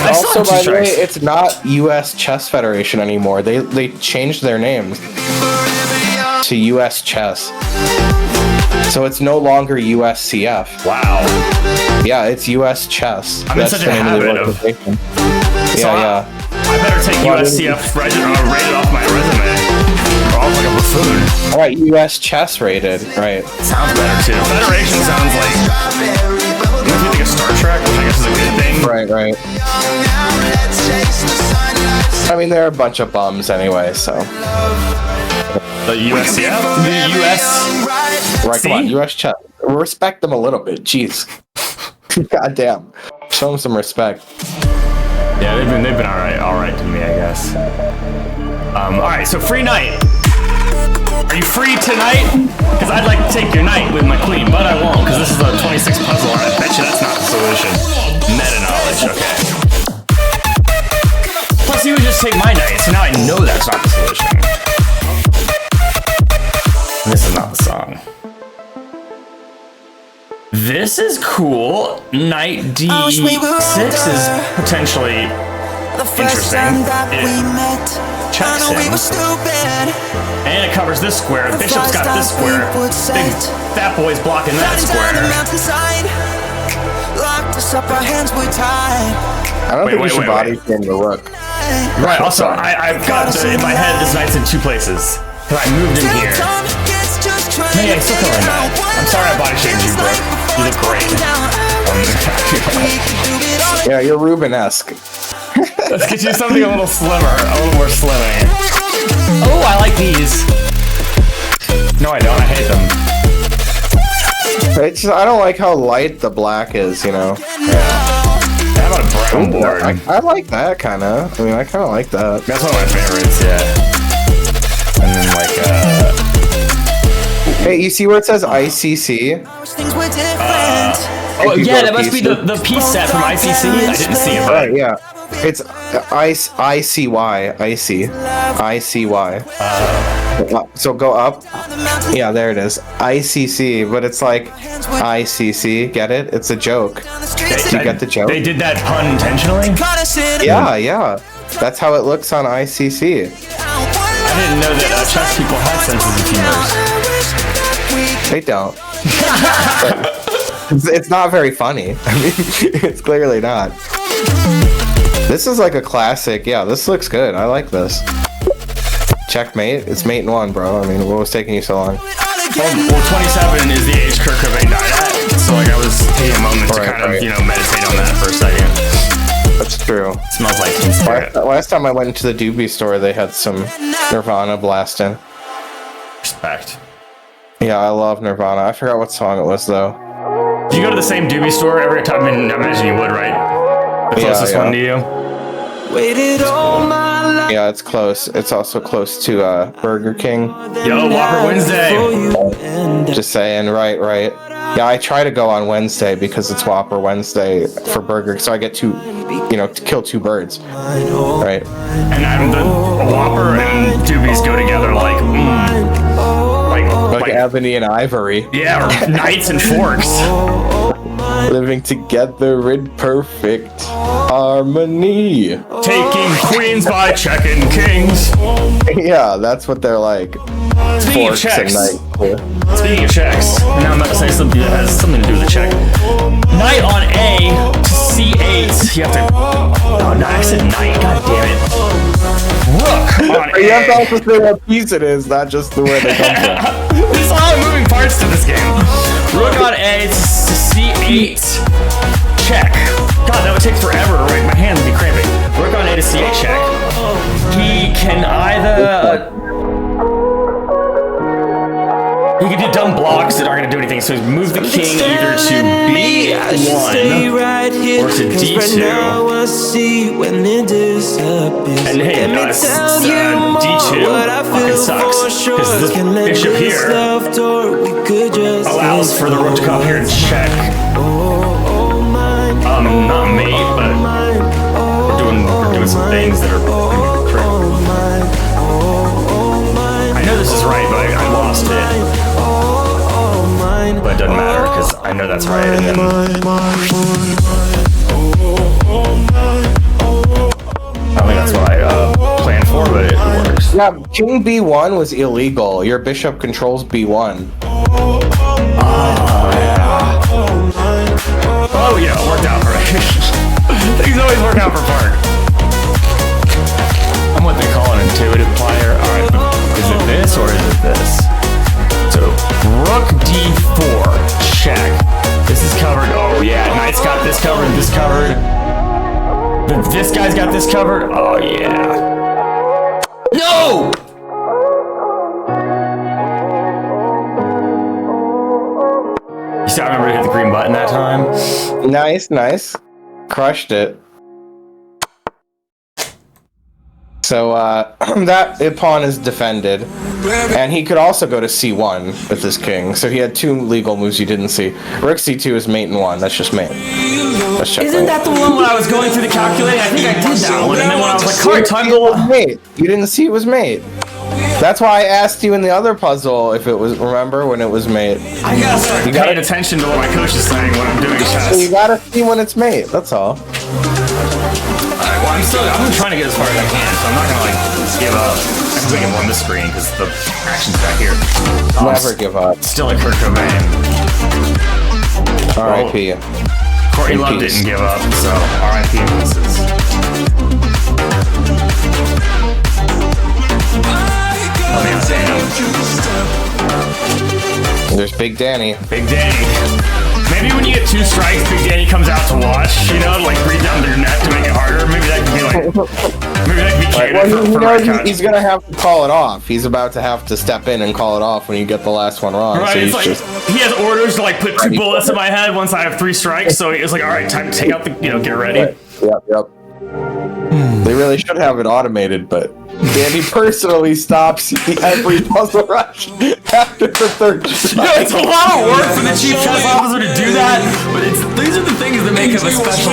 Also, by the way, it's not U.S. Chess Federation anymore. They changed their names to U.S. Chess. So it's no longer USCF. Wow. Yeah, it's US Chess. I'm in such a habit of... Yeah. I better take USCF rated off my resume. Or I'll look like a buffoon. Alright, US Chess rated. Right. Sounds better too. Federation sounds like... If you think of Star Trek, which I guess is a good thing. Right. I mean, they're a bunch of bums anyway, so... The USCF? The US... Right, come on, US Chess. Respect them a little bit, jeez. God damn. Show them some respect. Yeah, they've been alright to me, I guess. Alright, so free night. Are you free tonight? Because I'd like to take your night with my queen, but I won't, because this is a 26 puzzle, and I bet you that's not the solution. Meta knowledge, okay. Plus, you would just take my night, so now I know that's not the solution. This is not the song. This is cool. Knight D6 is potentially interesting. It checks him. And it covers this square. The bishop's got this square. Big fat boy's blocking that square. I don't think we should body slam the rook. Right, also, I've got in my head this knight's in two places. Because I moved him here. Hey, I still feel like that. I'm sorry I body shamed you, bro. You look great. Yeah, you're Ruben-esque. Let's get you something a little slimmer, a little more slimming. Oh, I like these. No, I don't. I hate them. It's just, I don't like how light the black is, you know. How about a brown board? I like that kind of. I mean, I kind of like that. That's one of my favorites, yeah. And then like, Hey, you see where it says ICC? oh yeah, that must be the piece set from ICC. I didn't see it. Right, yeah. It's ICY. ICY. So go up. Yeah, there it is. ICC, but it's like ICC. Get it? It's a joke. Do you get the joke? They did that pun intentionally? Yeah. That's how it looks on ICC. I didn't know that chess people had senses of humor. They don't. It's not very funny. I mean, it's clearly not. This is like a classic. Yeah, this looks good. I like this. Checkmate. It's mate in one, bro. I mean, what was taking you so long? Well, 27 is the age Kurt Cobain died at. So like I was taking a moment to kind of, meditate on that for a second. That's true. It smells like Teen Spirit. Last time I went into the Doobie store, they had some Nirvana blasting. Respect. Yeah, I love Nirvana. I forgot what song it was, though. Do you go to the same Doobie store every time? I mean, I imagine you would, right? The closest one to you? Yeah, it's close. It's also close to Burger King. Yo, Whopper Wednesday! Just saying, right. Yeah, I try to go on Wednesday because it's Whopper Wednesday for Burger, so I get to kill two birds. Right. And the Whopper and Doobies go together like Ebony and Ivory. Yeah, or knights and forks. Living together in perfect harmony. Taking queens by checking kings. Yeah, that's what they're like. Speaking of Forks checks. and knight. Speaking of checks. Now I'm about to say something that has something to do with the check. Knight on A to C8. You have to... Oh, no, I said knight. God damn it. Rook on A. You have to also say what piece it is, not just the way they come from. There's a lot of moving parts to this game. Rook on A to C8. Check. God, that would take forever to write. My hands would be cramping. Rook on A to C8 check. He can either... He can do dumb blocks that aren't going to do anything, so he's move the king either to B1 or to D2. And hey, D2 fucking sucks, because this bishop here allows for the rook to come here and check. Not mate, but we're doing some things that are correct. I know this is right, but I lost it. But it doesn't matter because I know that's right. And then I think that's what I planned for, but it works. Yeah, King B1 was illegal. Your bishop controls B1. Oh yeah, it worked out for me. Things always work out for Park. I'm what they call an intuitive player. Alright, is it this or is it this? So, Rook D4, check. This is covered. Oh yeah, Knight's got this covered, this covered. This guy's got this covered. Oh yeah. No! You still remember to hit the green button that time? Nice. Crushed it. So that pawn is defended, and he could also go to C1 with his king. So he had two legal moves you didn't see. Rook C2 is mate in one. That's just mate. That's checkmate. Isn't that the one when I was going through the calculating? I think I did that one, and then when I was like, "Alright, time to mate." You didn't see it was mate. That's why I asked you in the other puzzle if it was. Remember when it was mate? I gotta start paying attention to what my coach is saying when I'm doing chess. So you gotta see when it's mate. That's all. Well, I'm trying to get as far as I can, so I'm not gonna give up. I can make him on this screen because the action's back here. Never give up. Still like Kurt Cobain. R.I.P. Courtney Love didn't give up, so R.I.P. pieces. Oh man, damn. There's Big Danny. Big Danny. Maybe when you get two strikes, Big Danny comes out to watch, like breathe down their neck to make it harder. Maybe that could be like Maybe that could be Right, canon well, for you know, right cut. he's gonna have to call it off. He's about to have to step in and call it off when you get the last one wrong. Right, so it's he's like just he has orders to like put 2 bullets in my head once I have 3 strikes. So it's like, all right, time to take out the, get ready. Yep. They really should have it automated, but Danny personally stops every puzzle rush after the third strike. It's a lot of work for the chief chess officer to do that, but these are the things that make him a special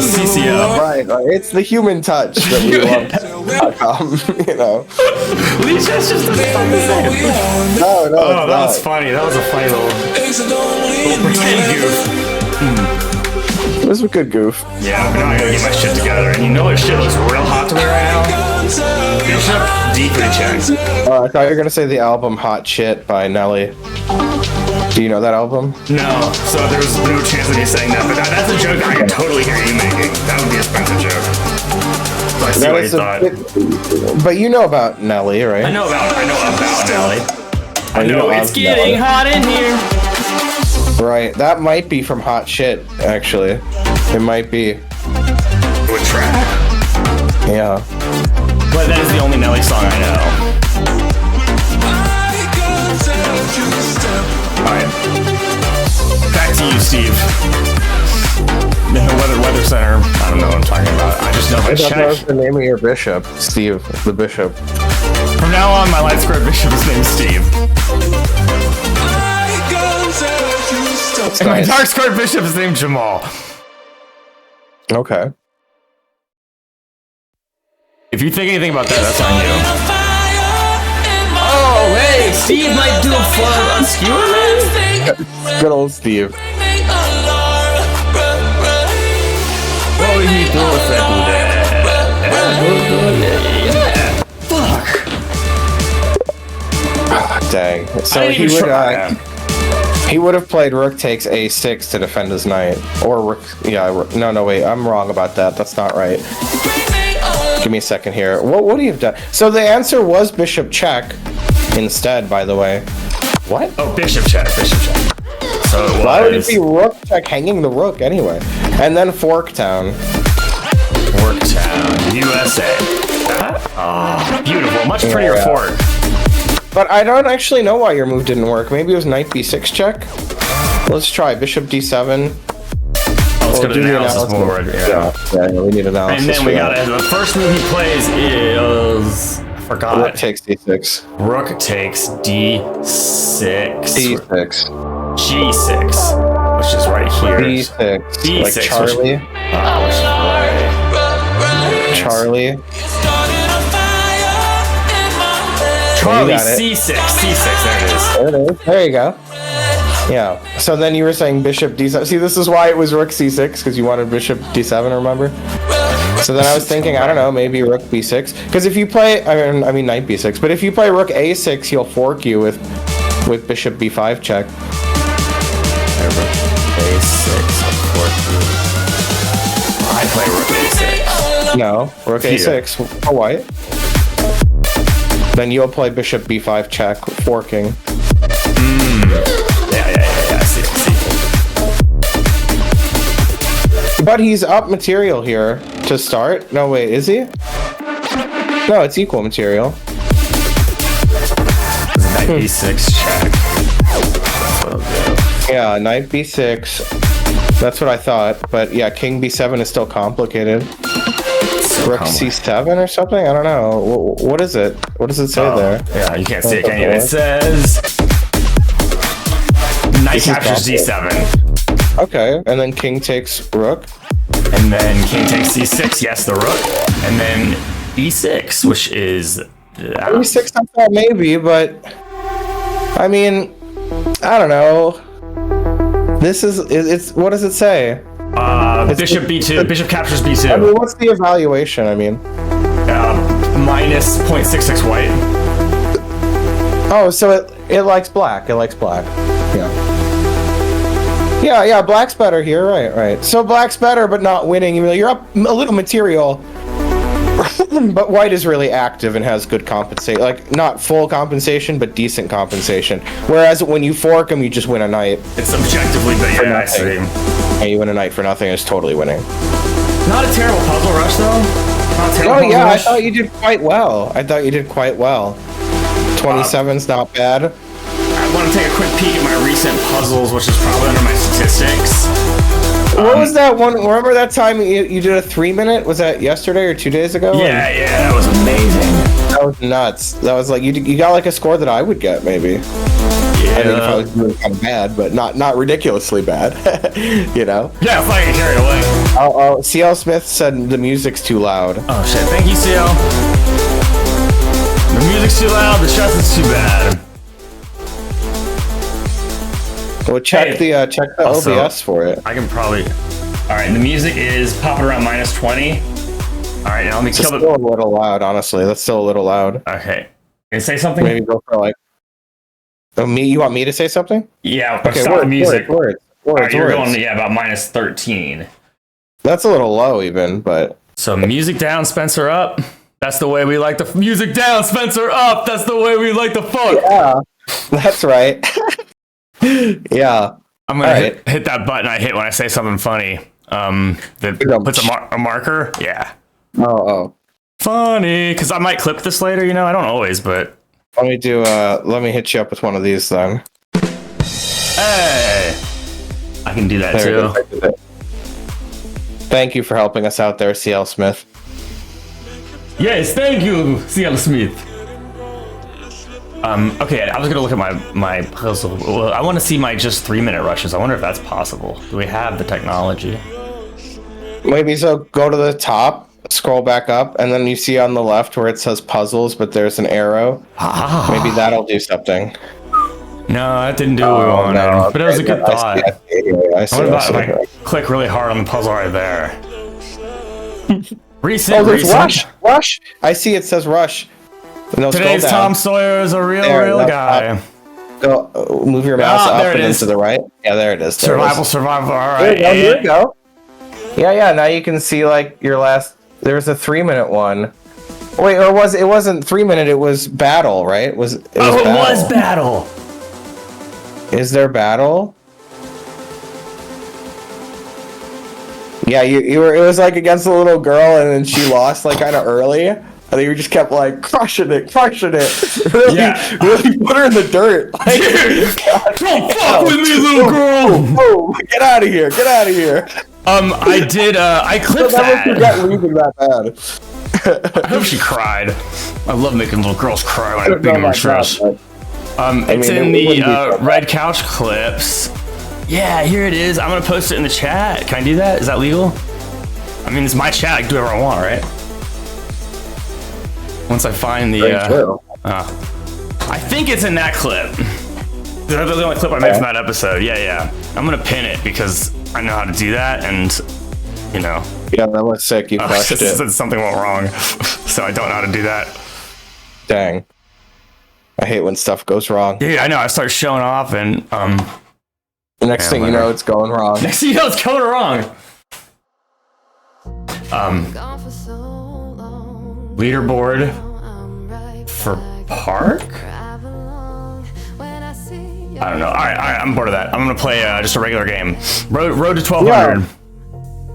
CCO. Right, it's the human touch that we love. You know. Lee Chess just doesn't sound the same. No, Oh, that was it's funny. That was a funny little pretend goof. not. It was a good goof. Yeah, but now I gotta get my shit together. And you know what shit looks real hot to me right now? Bishop D3 checks. I thought you were gonna say the album "Hot Shit" by Nelly. Do you know that album? No, so there's no chance of me saying that, but that's a joke I can totally hear you making. That would be a Spencer joke. So I see what you thought. But you know about Nelly, right? I know about Nelly. I you know know it's of getting Nelly. hot in here. Right, that might be from Hot Shit, actually. It might be. Good track. Yeah. But that is the only Nelly song I know. Alright. Back to you, Steve. In the Weather Center. I don't know what I'm talking about. I just know if I I thought that was check. the name of your bishop, Steve, the bishop. From now on, my light square bishop is named Steve. And my nice. dark square bishop is named Jamal. Okay. If you think anything about that, that's on you. Oh, hey, Steve might do a fun skewer. Good old Steve. What would he do if that? Fuck. Dang. So I didn't he even would try. he would have played Rook takes A6 to defend his knight. Or Rook, no, wait, I'm wrong about that. That's not right. Give me a second here. What would he have done? So the answer was bishop check instead, by the way. What? Oh, bishop check. So it was. Why would it be Rook check hanging the Rook anyway? And then Forktown. Worktown, USA. Oh, beautiful. Much prettier Yeah. fort. But I don't actually know why your move didn't work. Maybe it was knight b6 check? Let's try bishop d7. Let's go to the analysis board. Yeah, we need analysis. And then we got the first move he plays is I forgot. Rook takes d6. Rook takes d6. d6. G6, which is right here. d6. D6, Like Charlie. Which is right. Charlie. Charlie got it. C6. C6, there it is. There it is. There you go. Yeah. So then you were saying bishop d7. See, this is why it was rook c6, because you wanted bishop d7, remember? So then I was thinking, I don't know, maybe rook b6. Because if you play, I mean knight b6, but if you play rook a6, he'll fork you with bishop b5 check. A6, of course. I play rook A6. No, rook a6 for white. Then you'll play bishop b5 check, forking. Yeah, I see. But he's up material here to start. No, wait, is he? No, it's equal material. Knight B6 check. That's what I'll do. Yeah, knight b6. That's what I thought. But yeah, king b7 is still complicated. Rook c7 or something? I don't know. What is it? What does it say there? Yeah, you can't see it, can you? It says knight captures d7. Okay, and then king takes rook. And then king takes c6, yes, the rook. And then e6, which is... e6 I thought maybe, but... I mean, I don't know. This is... It's what does it say? Bishop b2. Bishop captures b2. I mean, what's the evaluation? I mean... Minus 0.66 white. Oh, so it likes black. It likes black. Yeah, black's better here. Right. So black's better, but not winning. Even though you're up a little material, but white is really active and has good compensation. Like, not full compensation, but decent compensation. Whereas when you fork him, you just win a knight. It's objectively better. Yeah, I see. And you win a knight for nothing. It's totally winning. Not a terrible puzzle rush, though. Oh yeah, I thought you did quite well. 27's not bad. I want to take a quick peek at my recent puzzles, which is probably under my statistics. What was that one? Remember that time you did a 3-minute? Was that yesterday or 2 days ago? Yeah, that was amazing. That was nuts. That was like you got like a score that I would get maybe. Yeah. I think if I was doing kind of bad, but not ridiculously bad. You know? Yeah, if I get carried away. Oh, CL Smith said the music's too loud. Oh shit! Thank you, CL. The music's too loud. The chest is too bad. Well, check the also, OBS for it. I can probably. All right, the music is popping around -20. All right, now let me kill Still a little loud, honestly. That's still a little loud. Okay, can you say something? Maybe go for like. Oh, me? You want me to say something? Yeah. Okay. Stop the music. Words. All right, you're going about -13. That's a little low, even, but. So music down, Spencer up. That's the way we like the music down, Spencer up. That's the way we like the fuck. Yeah, that's right. Yeah. I'm gonna hit that button I hit when I say something funny. That puts a marker. Yeah. Oh. Funny, because I might clip this later. You know, I don't always, but. Let me hit you up with one of these then. Hey, I can do that There too. Thank you for helping us out there, CL Smith. Yes, thank you, CL Smith. Okay, I was gonna look at my puzzle. Well, I want to see my just 3-minute rushes. I wonder if that's possible. Do we have the technology? Maybe so. Go to the top, scroll back up, and then you see on the left where it says puzzles, but there's an arrow. Maybe that'll do something. No, that didn't do what we wanted, no, but it was a good thought. I see. What about if I click really hard on the puzzle right there? Recent. Oh, there's Rush. I see it says Rush. No, Today's Tom Sawyer is a real guy. Go move your mouse up there it and then is. to the right. Yeah, there it is. Survival. All right. Here you go. Yeah. Now you can see like your last. There's a 3-minute one. Wait, or it wasn't 3-minute. It was battle, right? It was battle. Is there battle? Yeah, you were. It was like against a little girl, and then she lost like kind of early. I think you just kept like crushing it. Really put her in the dirt. Like, Don't fuck with me, little girl. Oh, get out of here! I did. I clipped that. Never forget losing that bad. I hope she cried. I love making little girls cry when I'm beating them stress. It's in the red couch clips. Yeah, here it is. I'm gonna post it in the chat. Can I do that? Is that legal? I mean, it's my chat. I can do whatever I want, right? Once I find the. I think it's in that clip. That's the only clip I made from that episode. Yeah. I'm gonna pin it because I know how to do that, and you know. Yeah, that was sick. You crushed it. Something went wrong, so I don't know how to do that. Dang. I hate when stuff goes wrong. Dude, I know. I start showing off, and The next thing you know, it's going wrong. Next thing you know, it's going wrong. Leaderboard for park? I don't know. All right, I'm bored of that. I'm gonna play just a regular game. Road to 1200. Yeah.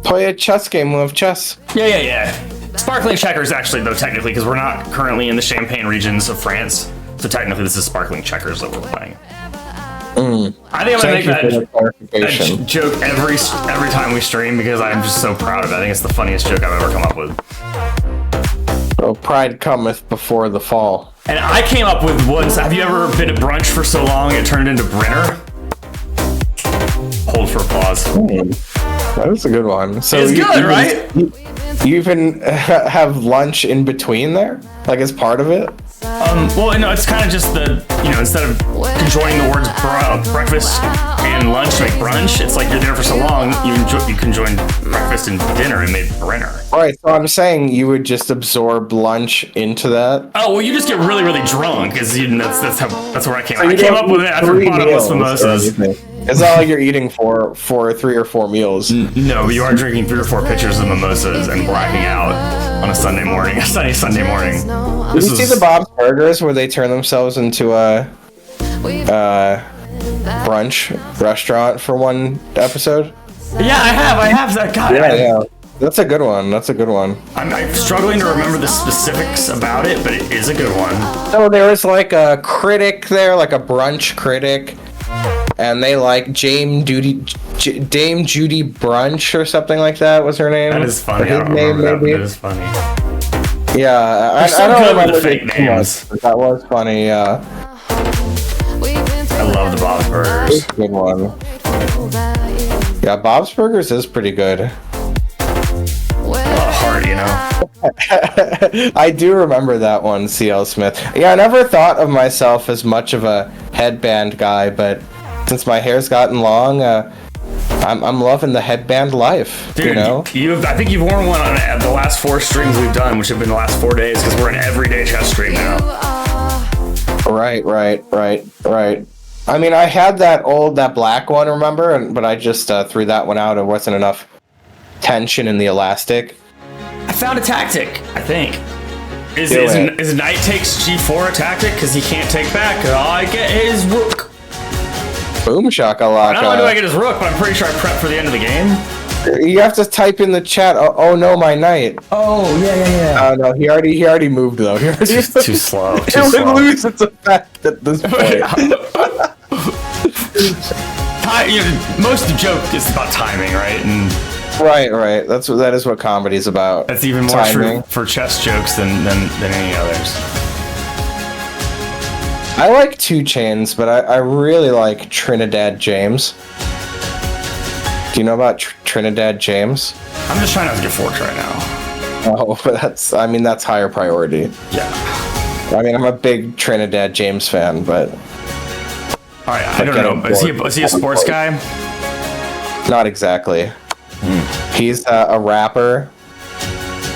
Play a chess game of chess. Yeah. Sparkling checkers, actually, though, technically, because we're not currently in the Champagne regions of France. So technically, this is sparkling checkers that we're playing. I think I'm gonna make that joke every time we stream because I'm just so proud of it. I think it's the funniest joke I've ever come up with. Oh, pride cometh before the fall. And I came up with once. Have you ever been at brunch for so long it turned into Brenner? Hold for applause. That was a good one. So it's good, right? You even have lunch in between there, like as part of it. Well, no, it's kind of just instead of conjoining the words breakfast and lunch to make brunch, it's like you're there for so long, you conjoin breakfast and dinner and make Brenner. All right, so I'm saying you would just absorb lunch into that. Oh, well, you just get really, really drunk, because that's where I came. I came up with it after bottomless mimosas. It's not like you're eating for 3 or 4 meals. No, but you are drinking 3 or 4 pitchers of mimosas and blacking out on a Sunday morning. Sunday morning. Did you see the Bob's Burgers where they turn themselves into a brunch restaurant for one episode? Yeah, I have that guy. Yeah. That's a good one. That's a good one. I'm struggling to remember the specifics about it, but it is a good one. So there was like a critic there, like a brunch critic, and they like Dame Judy Brunch or something like that was her name. That is funny. Or I don't remember that, but it is funny. Yeah, I so don't good remember with the it fake too much, names. but that was funny. Yeah, I love the Bob's Burgers. it's a good one. Yeah, Bob's Burgers is pretty good. Heart, you know. I do remember that one, CL Smith. Yeah, I never thought of myself as much of a headband guy, but since my hair's gotten long, I'm loving the headband life. Dude, you know, I think you've worn one on the last 4 streams we've done, which have been the last 4 days, because we're an everyday chess stream now. Right. I mean, I had that black one, remember? But I just threw that one out. It wasn't enough tension in the elastic. I found a tactic, I think. Is knight takes g4 a tactic? Because he can't take back. All I get is rook. Boom shakalaka. Not only do I get his rook, but I'm pretty sure I prepped for the end of the game. You have to type in the chat. Oh no, my knight. Oh, yeah. Oh no, he already moved though. Too slow. It would lose its effect at this point. Most of the joke is about timing, right? And Right. That is what comedy's about. that's even more Timing. true for chess jokes than any others. I like 2 Chains, but I really like Trinidad James. Do you know about Trinidad James? I'm just trying not to get forked right now. Oh, but that's higher priority. Yeah. I mean, I'm a big Trinidad James fan, but All right, I don't know. Is he a sports guy? not exactly. He's a rapper.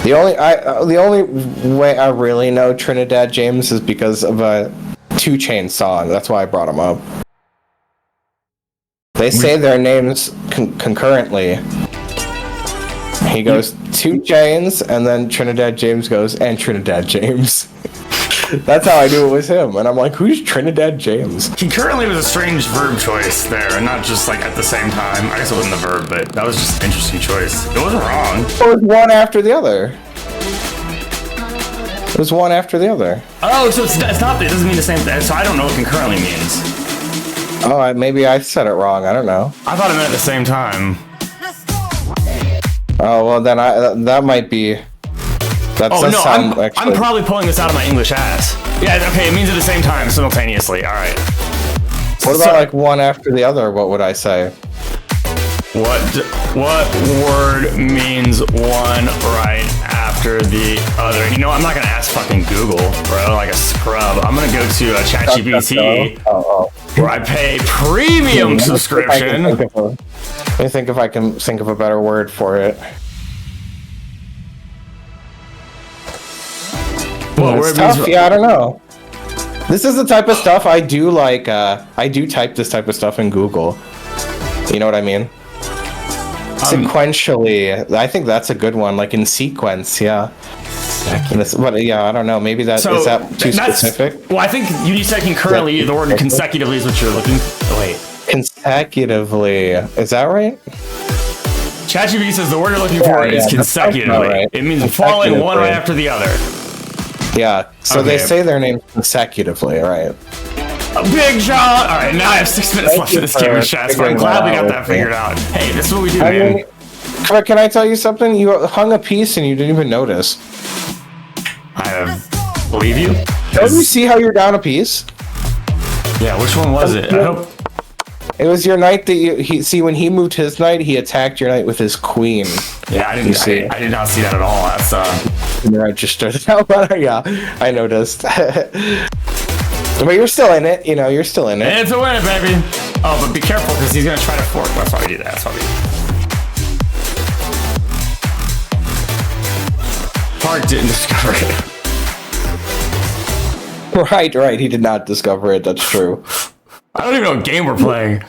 The only way I really know Trinidad James is because of a 2 Chainz song. That's why I brought him up. They say their names concurrently. He goes 2 Chainz, and then Trinidad James goes, and Trinidad James. That's how I knew it was him, and I'm like, who's Trinidad James? Concurrently was a strange verb choice there, and not just like at the same time. I guess it wasn't the verb, but that was just an interesting choice. It wasn't wrong. It was one after the other. It was one after the other. Oh, so it's not. It doesn't mean the same thing. So I don't know what concurrently means. Oh, maybe I said it wrong. I don't know. I thought it meant at the same time. Oh well, then that might be. I'm probably pulling this out of my English ass. Yeah, okay, it means at the same time, simultaneously. All right. What about like one after the other? What would I say? What word means one right after the other? You know, I'm not gonna ask fucking Google, bro, like a scrub. I'm gonna go to a ChatGPT where I pay premium subscription. Let me think if I can think of a better word for it. It's tough. Yeah, I don't know. This is the type of stuff I do like. I do type this type of stuff in Google. You know what I mean? Sequentially, I think that's a good one. Like in sequence, yeah. But yeah, I don't know. Maybe is that too specific? Well, I think you said concurrently. The word consecutively is what you're looking. Wait. Consecutively, is that right? ChatGPT says the word you're looking for is consecutively. Right. It means falling one right after the other. Yeah, so they say their names consecutively, right? A big shot! Alright, now I have 6 minutes left in this game of chess, but I'm glad we got that figured out. Hey, this is what we do, man. Can I tell you something? You hung a piece and you didn't even notice. I believe you. Don't you see how you're down a piece? Yeah, which one was it? I hope... It was your knight that see when he moved his knight, he attacked your knight with his queen. Yeah, I did not see that at all. That's registered. Yeah, I noticed. But you're still in it, you're still in it. It's a win, baby. Oh, but be careful because he's gonna try to fork. That's why we do that. That's why we do that. Park didn't discover it. Right. He did not discover it. That's true. I don't even know what game we're playing.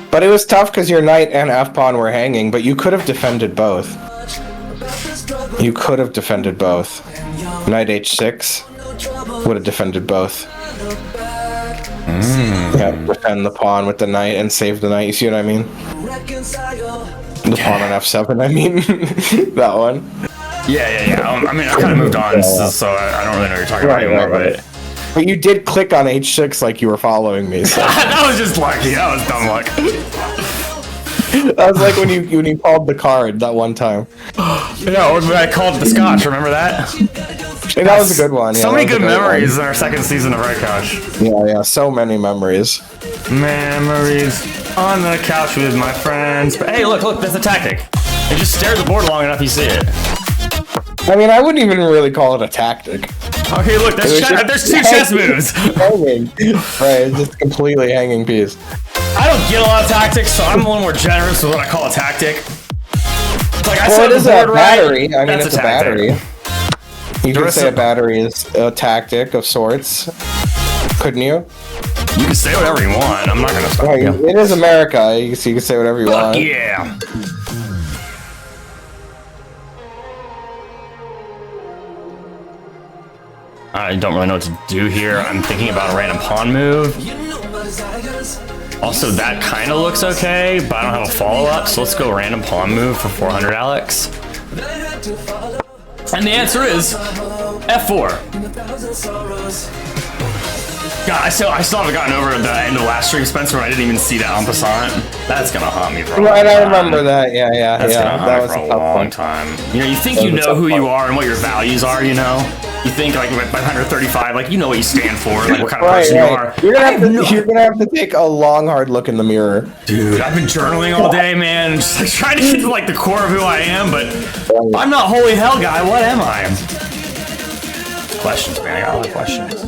But it was tough because your knight and f-pawn were hanging, but you could have defended both. Knight h6 would have defended both. Yeah, defend the pawn with the knight and save the knight. You see what I mean? The pawn on f7. I mean, that one. Yeah. I mean, I kind of moved on, so I don't really know what you're talking about anymore. But you did click on h6 like you were following me. So. That was just lucky. That was dumb luck. That was like when you called the card that one time. Yeah, when I called the Scotch. Remember that? And that was a good one. Yeah, so many good memories in our second season of Red Couch. Yeah, so many memories. Memories on the couch with my friends. But hey, look, there's a tactic. You just stare at the board long enough, you see it. I mean, I wouldn't even really call it a tactic. Okay, look, there's two chess moves. Hanging. Right, it's just completely hanging piece. I don't get a lot of tactics, so I'm a little more generous with what I call a tactic. It's like I well, set it is the board a battery. Right, I mean, it's a battery. You could say a it. battery is a tactic of sorts, couldn't you? You can say whatever you want. I'm not gonna stop you. It is America, so you can say whatever you want. Yeah. I don't really know what to do here. I'm thinking about a random pawn move. Also, that kind of looks okay, but I don't have a follow-up, so let's go random pawn move for 400, Alex. And the answer is F4. God, I still haven't gotten over the end of the last stream, Spencer, when I didn't even see that en passant. That's gonna haunt me for a long time. Right, I remember that. Yeah. That's gonna haunt that me was for a long time. You know, you think you know who you are and what your values are, you know? You think like by 135, like you know what you stand for, like what kind of person you are. You're gonna have to take a long, hard look in the mirror. Dude, I've been journaling all day, man. Just like, trying to get to like the core of who I am, but I'm not holy hell guy. What am I? Questions, man. I got a lot of questions.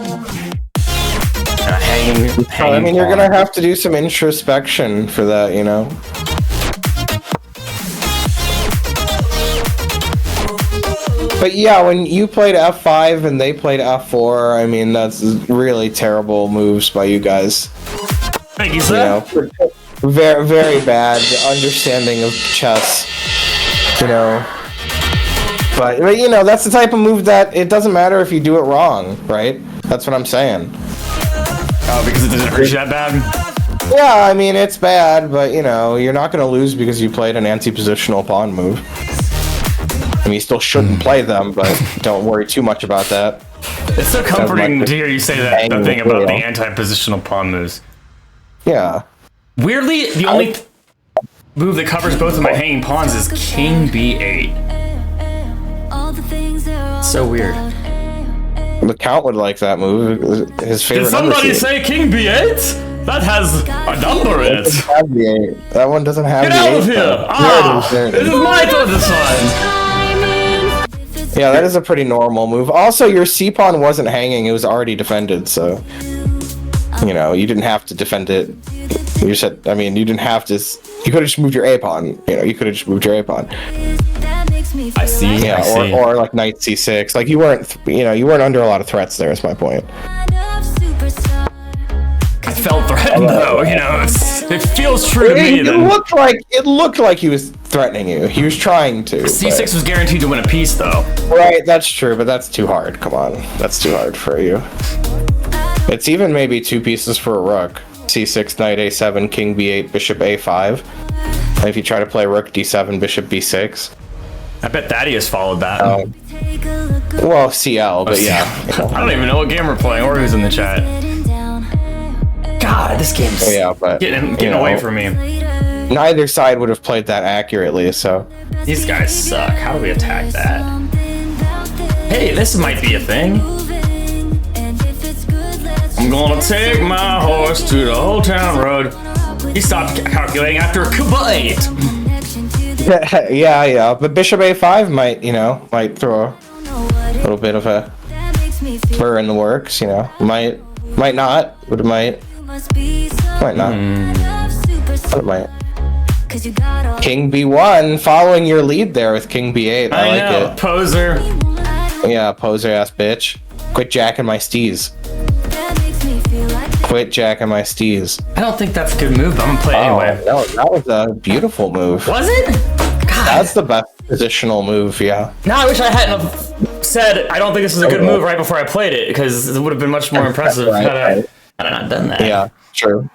I mean, you're gonna have to do some introspection for that, you know. But yeah, when you played F5 and they played F4, I mean, that's really terrible moves by you guys. Thank you, sir. You know, very, very bad understanding of chess. You know. But you know, that's the type of move that it doesn't matter if you do it wrong, right? That's what I'm saying. Oh, because it doesn't hurt you that bad? Yeah, I mean, it's bad, but you know, you're not gonna lose because you played an anti-positional pawn move. I mean, you still shouldn't play them, but don't worry too much about that. It's so comforting to hear you say that thing about the anti-positional pawn moves. Yeah. Weirdly, the only move that covers both of my hanging pawns is King B8. So weird. The Count would like that move. His favorite. Did somebody say King B8? That has a number in it. That one doesn't have Get out of here! This is my turn to sign. Yeah, that is a pretty normal move. Also, your C-pawn wasn't hanging; it was already defended. So, you know, you didn't have to defend it. You said, I mean, you didn't have to. You could have just moved your A-pawn. You know, you could have just moved your A-pawn. I see. Yeah, I see. Or like knight C6. Like you weren't, you know, you weren't under a lot of threats. There is my point. I felt threatened though. You know, it feels true to me. It looked like he was threatening you. He was trying to. C6 was guaranteed to win a piece though. Right, that's true, but that's too hard. Come on, that's too hard for you. It's even maybe 2 pieces for a rook. C6, knight A7, king B8, bishop A5. And if you try to play rook D7, bishop B6. I bet Thaddeus followed that. Well, CL, but yeah. I don't even know what game we're playing or who's in the chat. God, this game's getting away from me. Neither side would have played that accurately, so. These guys suck. How do we attack that? Hey, this might be a thing. I'm gonna take my horse to the Old Town Road. He stopped calculating after a kubite. Yeah, but bishop A5 might throw a little bit of a spur in the works, you know. Might not, but it might. Might not. But it might. King B1, following your lead there with King B8. I like it. Poser. Yeah, poser ass bitch. Quit jacking my steez. Quit jacking my steez. I don't think that's a good move, but I'm gonna play it anyway. No, that was a beautiful move. Was it? God. That's the best positional move, yeah. Now I wish I hadn't said I don't think this is a good move right before I played it, because it would have been much more impressive I've not done that. Yeah, true.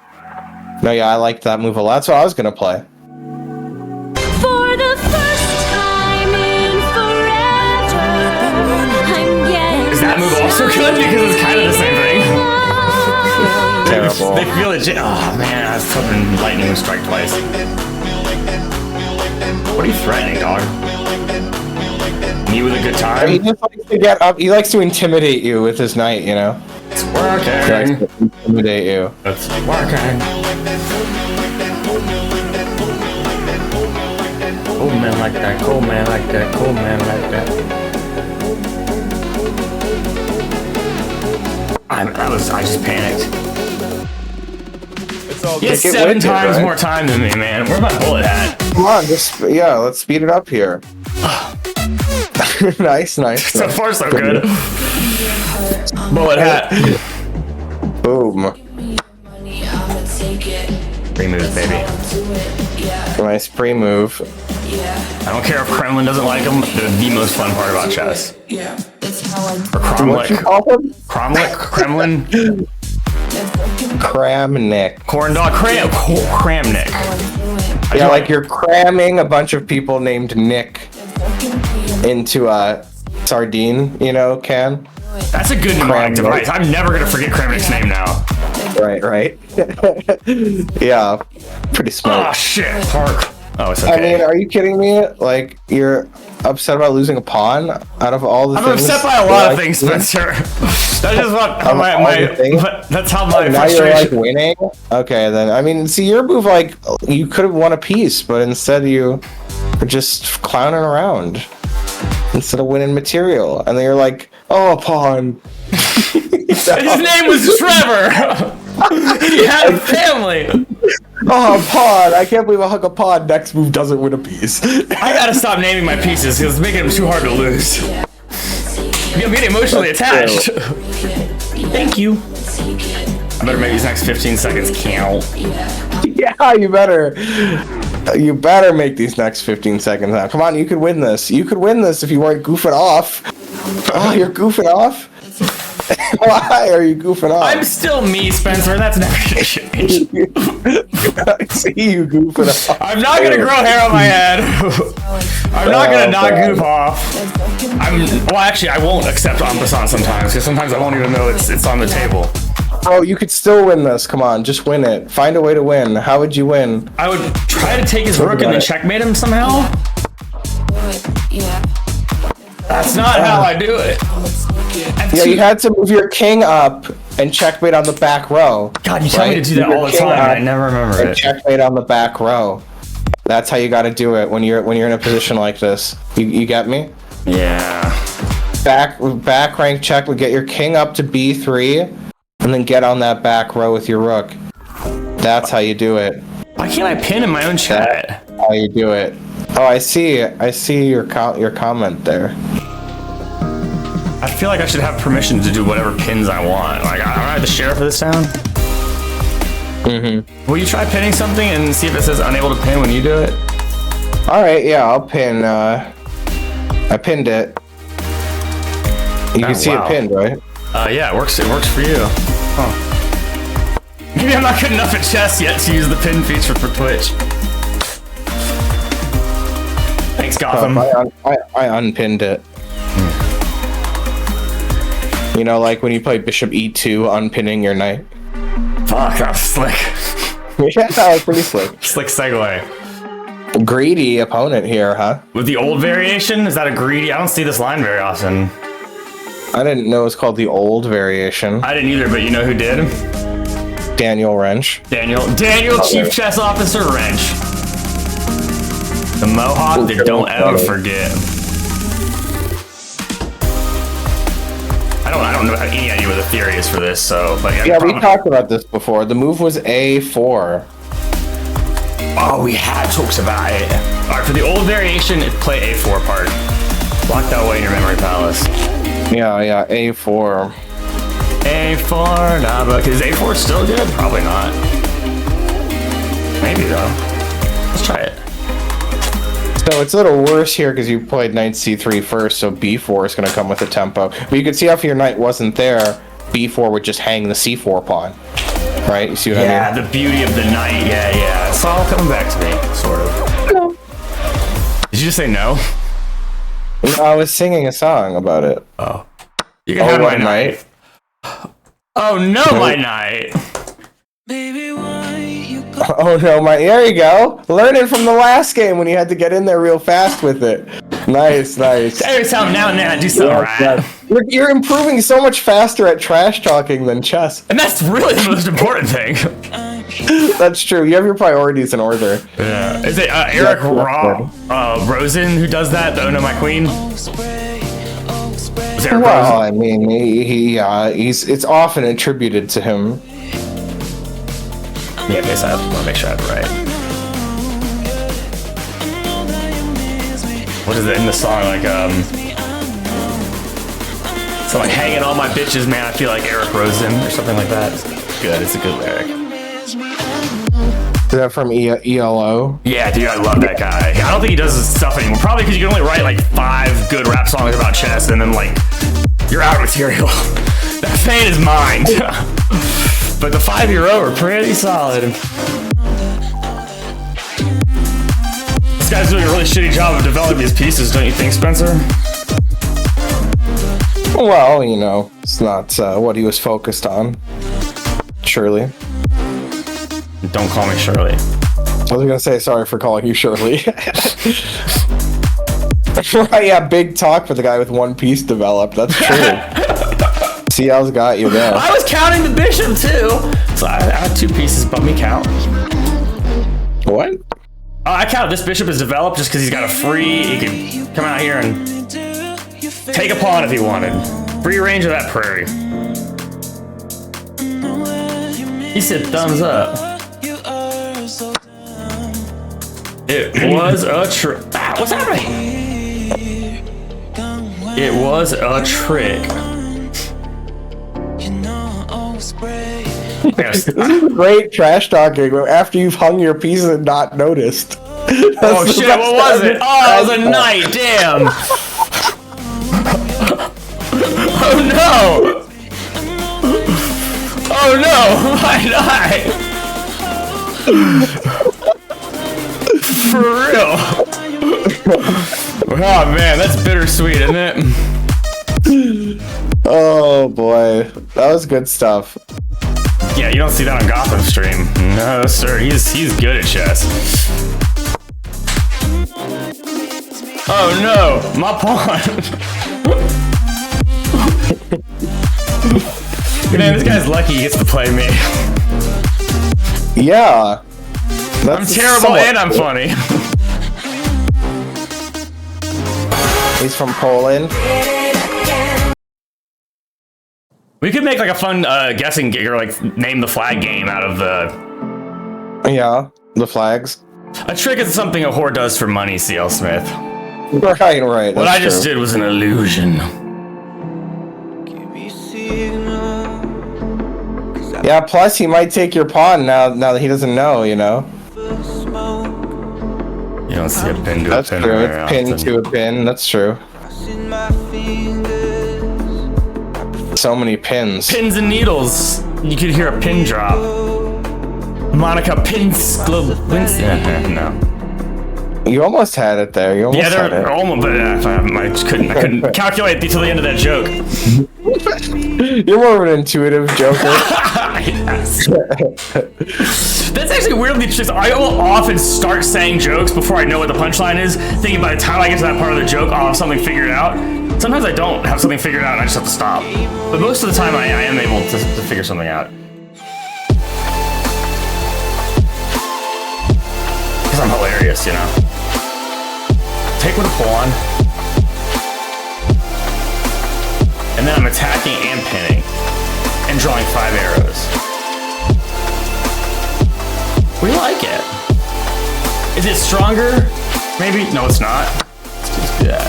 No, yeah, I liked that move a lot. That's what I was gonna play. For the first time in forever, I'm getting Is that move also good? Because it's kind of the same thing. Terrible. They feel legit. Oh man, I was hoping lightning would strike twice. What are you threatening, dog? Me with a good He time? just likes to get up. He likes to intimidate you with his knight, you know? It's He likes working. to intimidate you. It's working. Cool man like that, cool man like that, cool man like that. I just panicked. You had Take it 7 with you, times right? more time than me, man. Where's my bullet at? Come on, let's speed it up here. Nice. So far, so good. Bullet hat. Boom. Free moves, baby. Nice pre-move. I don't care if Kremlin doesn't like them. They're the most fun part about chess. Or What you Cromlech. call him? Kremlin. Kramnik. Corn dog. Kramnik. Yeah, like you're cramming a bunch of people named Nick into a sardine, you know, can. That's a good mnemonic Kramnik. device. I'm never gonna forget Kramnik's name now. Right. Yeah, pretty Oh smart. shit, Park. Oh, it's I okay. mean, are you kidding me? Like, you're upset about losing a pawn out of all the I'm things? upset by a lot of like, things, Spencer. That's just what All the things? that's how my Now you're like frustration. winning. Okay, then I mean, see your move. Like you could have won a piece, but instead you were just clowning around instead of winning material. And then you're like, oh, a pawn. His name was Trevor. He had a family. Oh, a pawn. I can't believe I hug a pawn. Next move doesn't win a piece. I gotta stop naming my pieces because it's making them too hard to lose. I'm getting emotionally attached. Thank you. I better make these next 15 seconds count. Yeah, you better. You better make these next 15 seconds out. Come on, you could win this. You could win this if you weren't goofing off. Oh, you're goofing off? Why are you goofing off? I'm still me, Spencer, and that's never gonna change. I see you goofing off. I'm not gonna grow hair on my head. I'm not gonna not goof off. Well, actually, I won't accept en passant sometimes, because sometimes I won't even know it's on the table. Oh, you could still win this. Come on, just win it. Find a way to win. How would you win? I would try to take his Think rook and about then it. checkmate him somehow. That's not how I do it. Yeah, you had to move your king up and checkmate on the back row. God, you tell me to do that Move your all the king time, and up I never remember and it. checkmate on the back row. That's how you got to do it when you're in a position like this. You get me? Yeah. Back rank check would get your king up to b3 and then get on that back row with your rook. That's how you do it. Why can't I pin in my own chat? How you do it. Oh, I see your comment there. I feel like I should have permission to do whatever pins I want. Like, I don't have the sheriff of this town. Mm-hmm. Will you try pinning something and see if it says unable to pin when you do it? All right, yeah, I'll pin. I pinned it. You can see wow. it pinned, right? Yeah, it works for you. Huh. Maybe I'm not good enough at chess yet to use the pin feature for Twitch. Thanks, Gotham. I unpinned it. You know, like when you play Bishop E2, unpinning your knight. Fuck, that was slick. Yeah, that was pretty slick. Slick segue. Greedy opponent here, huh? With the old variation, is that a greedy? I don't see this line very often. I didn't know it was called the old variation. I didn't either, but you know who did? Daniel Wrench. Daniel, Chief Chess Officer Wrench. The Mohawk that don't ever forget. I don't have any idea what the theory is for this, so, but Yeah, we talked about this before. The move was A4. Oh, we had talks about it. Alright, for the old variation, it's play A4 part. Lock that away in your memory palace. Yeah, A4. A4, nah, but is A4 still good? Probably not. Maybe though. Let's try it. So it's a little worse here because you played knight c3 first, so b4 is going to come with a tempo. But you can see how if your knight wasn't there, b4 would just hang the c4 pawn. right? You see what I Yeah, mean? the beauty of the night. Yeah. It's all coming back to me, sort of. No. Did you just say no? I was singing a song about it. Oh. You can have what my a night. Oh no, my night. Oh no, there you go. Learning from the last game when you had to get in there real fast with it. Nice. Every time now and then I do something right. You're improving so much faster at trash talking than chess. And that's really the most important thing. That's true. You have your priorities in order. Yeah. Is it Eric Rosen who does that? The Oh No My Queen? Is Eric Well, Rosen? I mean, it's often attributed to him. Yeah, okay, so I want to make sure I have it right. What is it in the song? Like, so like hanging all my bitches, man, I feel like Eric Rosen or something like that. It's good. It's a good lyric. Is that from ELO? Yeah, dude, I love that guy. I don't think he does this stuff anymore. Probably because you can only write like 5 good rap songs about chess and then like you're out of material. That fame is mine. But the 5 year old are pretty solid. This guy's doing a really shitty job of developing his pieces, don't you think, Spencer? Well, you know, it's not what he was focused on. Surely. Don't call me Shirley. I was gonna say sorry for calling you Shirley. Right, yeah, big talk for the guy with one piece developed. That's true. CL's got you there. I was counting the bishop too. So I have 2 pieces, but me count. What? Oh, I count this bishop is developed just because he's got a free. He can come out here and take a pawn if he wanted. Free range of that prairie. He said thumbs up. It was a trick. What's happening? It was a trick. This is great trash talking after you've hung your pieces and not noticed. Oh shit, what was it? Oh, it was a knight, damn! Oh no! Oh no, my knight! For real! Oh man, that's bittersweet, isn't it? Oh boy, that was good stuff. Yeah, you don't see that on Gotham stream. No, sir, he's good at chess. Oh no, my pawn. Man, this guy's lucky he gets to play me. Yeah. I'm terrible and I'm funny. He's from Poland. We could make like a fun guessing or like name the flag game out of the. Yeah, the flags. A trick is something a whore does for money, C.L. Smith. Right. What I just did was an illusion. Yeah, plus he might take your pawn now that he doesn't know, you know? You don't see a pin to That's a pin. true. very It's pin often. to a pin. That's true. So many pins. Pins and needles. You could hear a pin drop. Monica Pins. No. You almost had it there. You almost Yeah, had it. they're almost, but I couldn't calculate until the end of that joke. You're more of an intuitive joker. Yes. That's actually weirdly just. I will often start saying jokes before I know what the punchline is, thinking by the time I get to that part of the joke, I'll have something figured out. Sometimes I don't have something figured out and I just have to stop. But most of the time I am able to figure something out. Because I'm hilarious, you know. Take with a pawn. And then I'm attacking and pinning. And drawing 5 arrows. We like it. Is it stronger? Maybe? No, it's not. Let's just do that.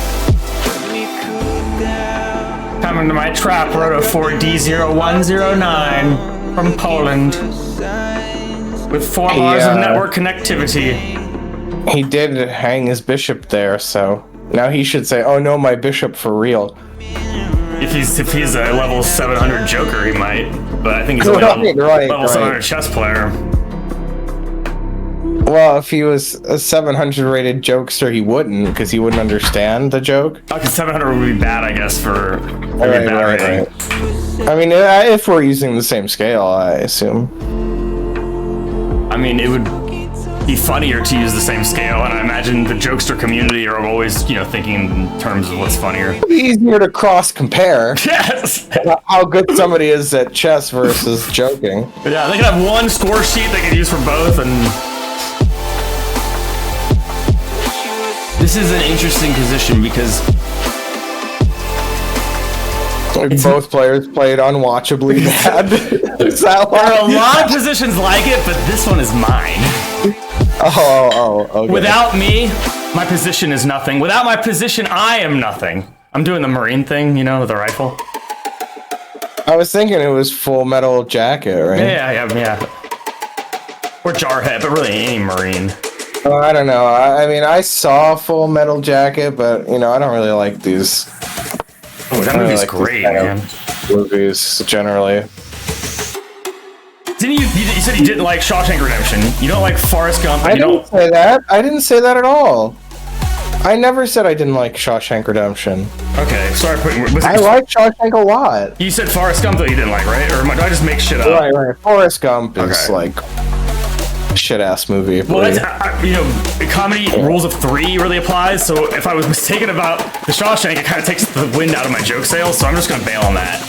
Coming to my trap, Roto 4D0109 from Poland. With 4 bars of network connectivity. He did hang his bishop there, so now he should say, "Oh no, my bishop for real." if he's a level 700 Joker, he might. But I think he's a level 700 chess player. Well, if he was a 700 rated jokester, he wouldn't, because he wouldn't understand the joke. Okay, 700 would be bad, I guess, for Right. I mean, if we're using the same scale, I assume. I mean, it would be funnier to use the same scale, and I imagine the jokester community are always, thinking in terms of what's funnier. It'd be easier to cross-compare. Yes! How good somebody is at chess versus joking. Yeah, they could have one score sheet they could use for both, and... This is an interesting position because both players played unwatchably bad. Is that there are a lot of positions like it, but this one is mine. Okay. Without me, my position is nothing. Without my position, I am nothing. I'm doing the Marine thing, with the rifle. I was thinking it was Full Metal Jacket, right? Yeah. Or Jarhead, but really any Marine. I don't know. I mean, I saw Full Metal Jacket, but I don't really like these. Oh, that movie's great, man. Movies generally. Didn't you said you didn't like Shawshank Redemption? You don't like Forrest Gump? I didn't say that. I didn't say that at all. I never said I didn't like Shawshank Redemption. Okay, sorry. I like Shawshank a lot. You said Forrest Gump that you didn't like, right? Or do I just make shit up? Right. Forrest Gump is like shit ass movie. Well, that's, comedy rules of three really applies. So if I was mistaken about the Shawshank, it kind of takes the wind out of my joke sales. So I'm just gonna bail on that.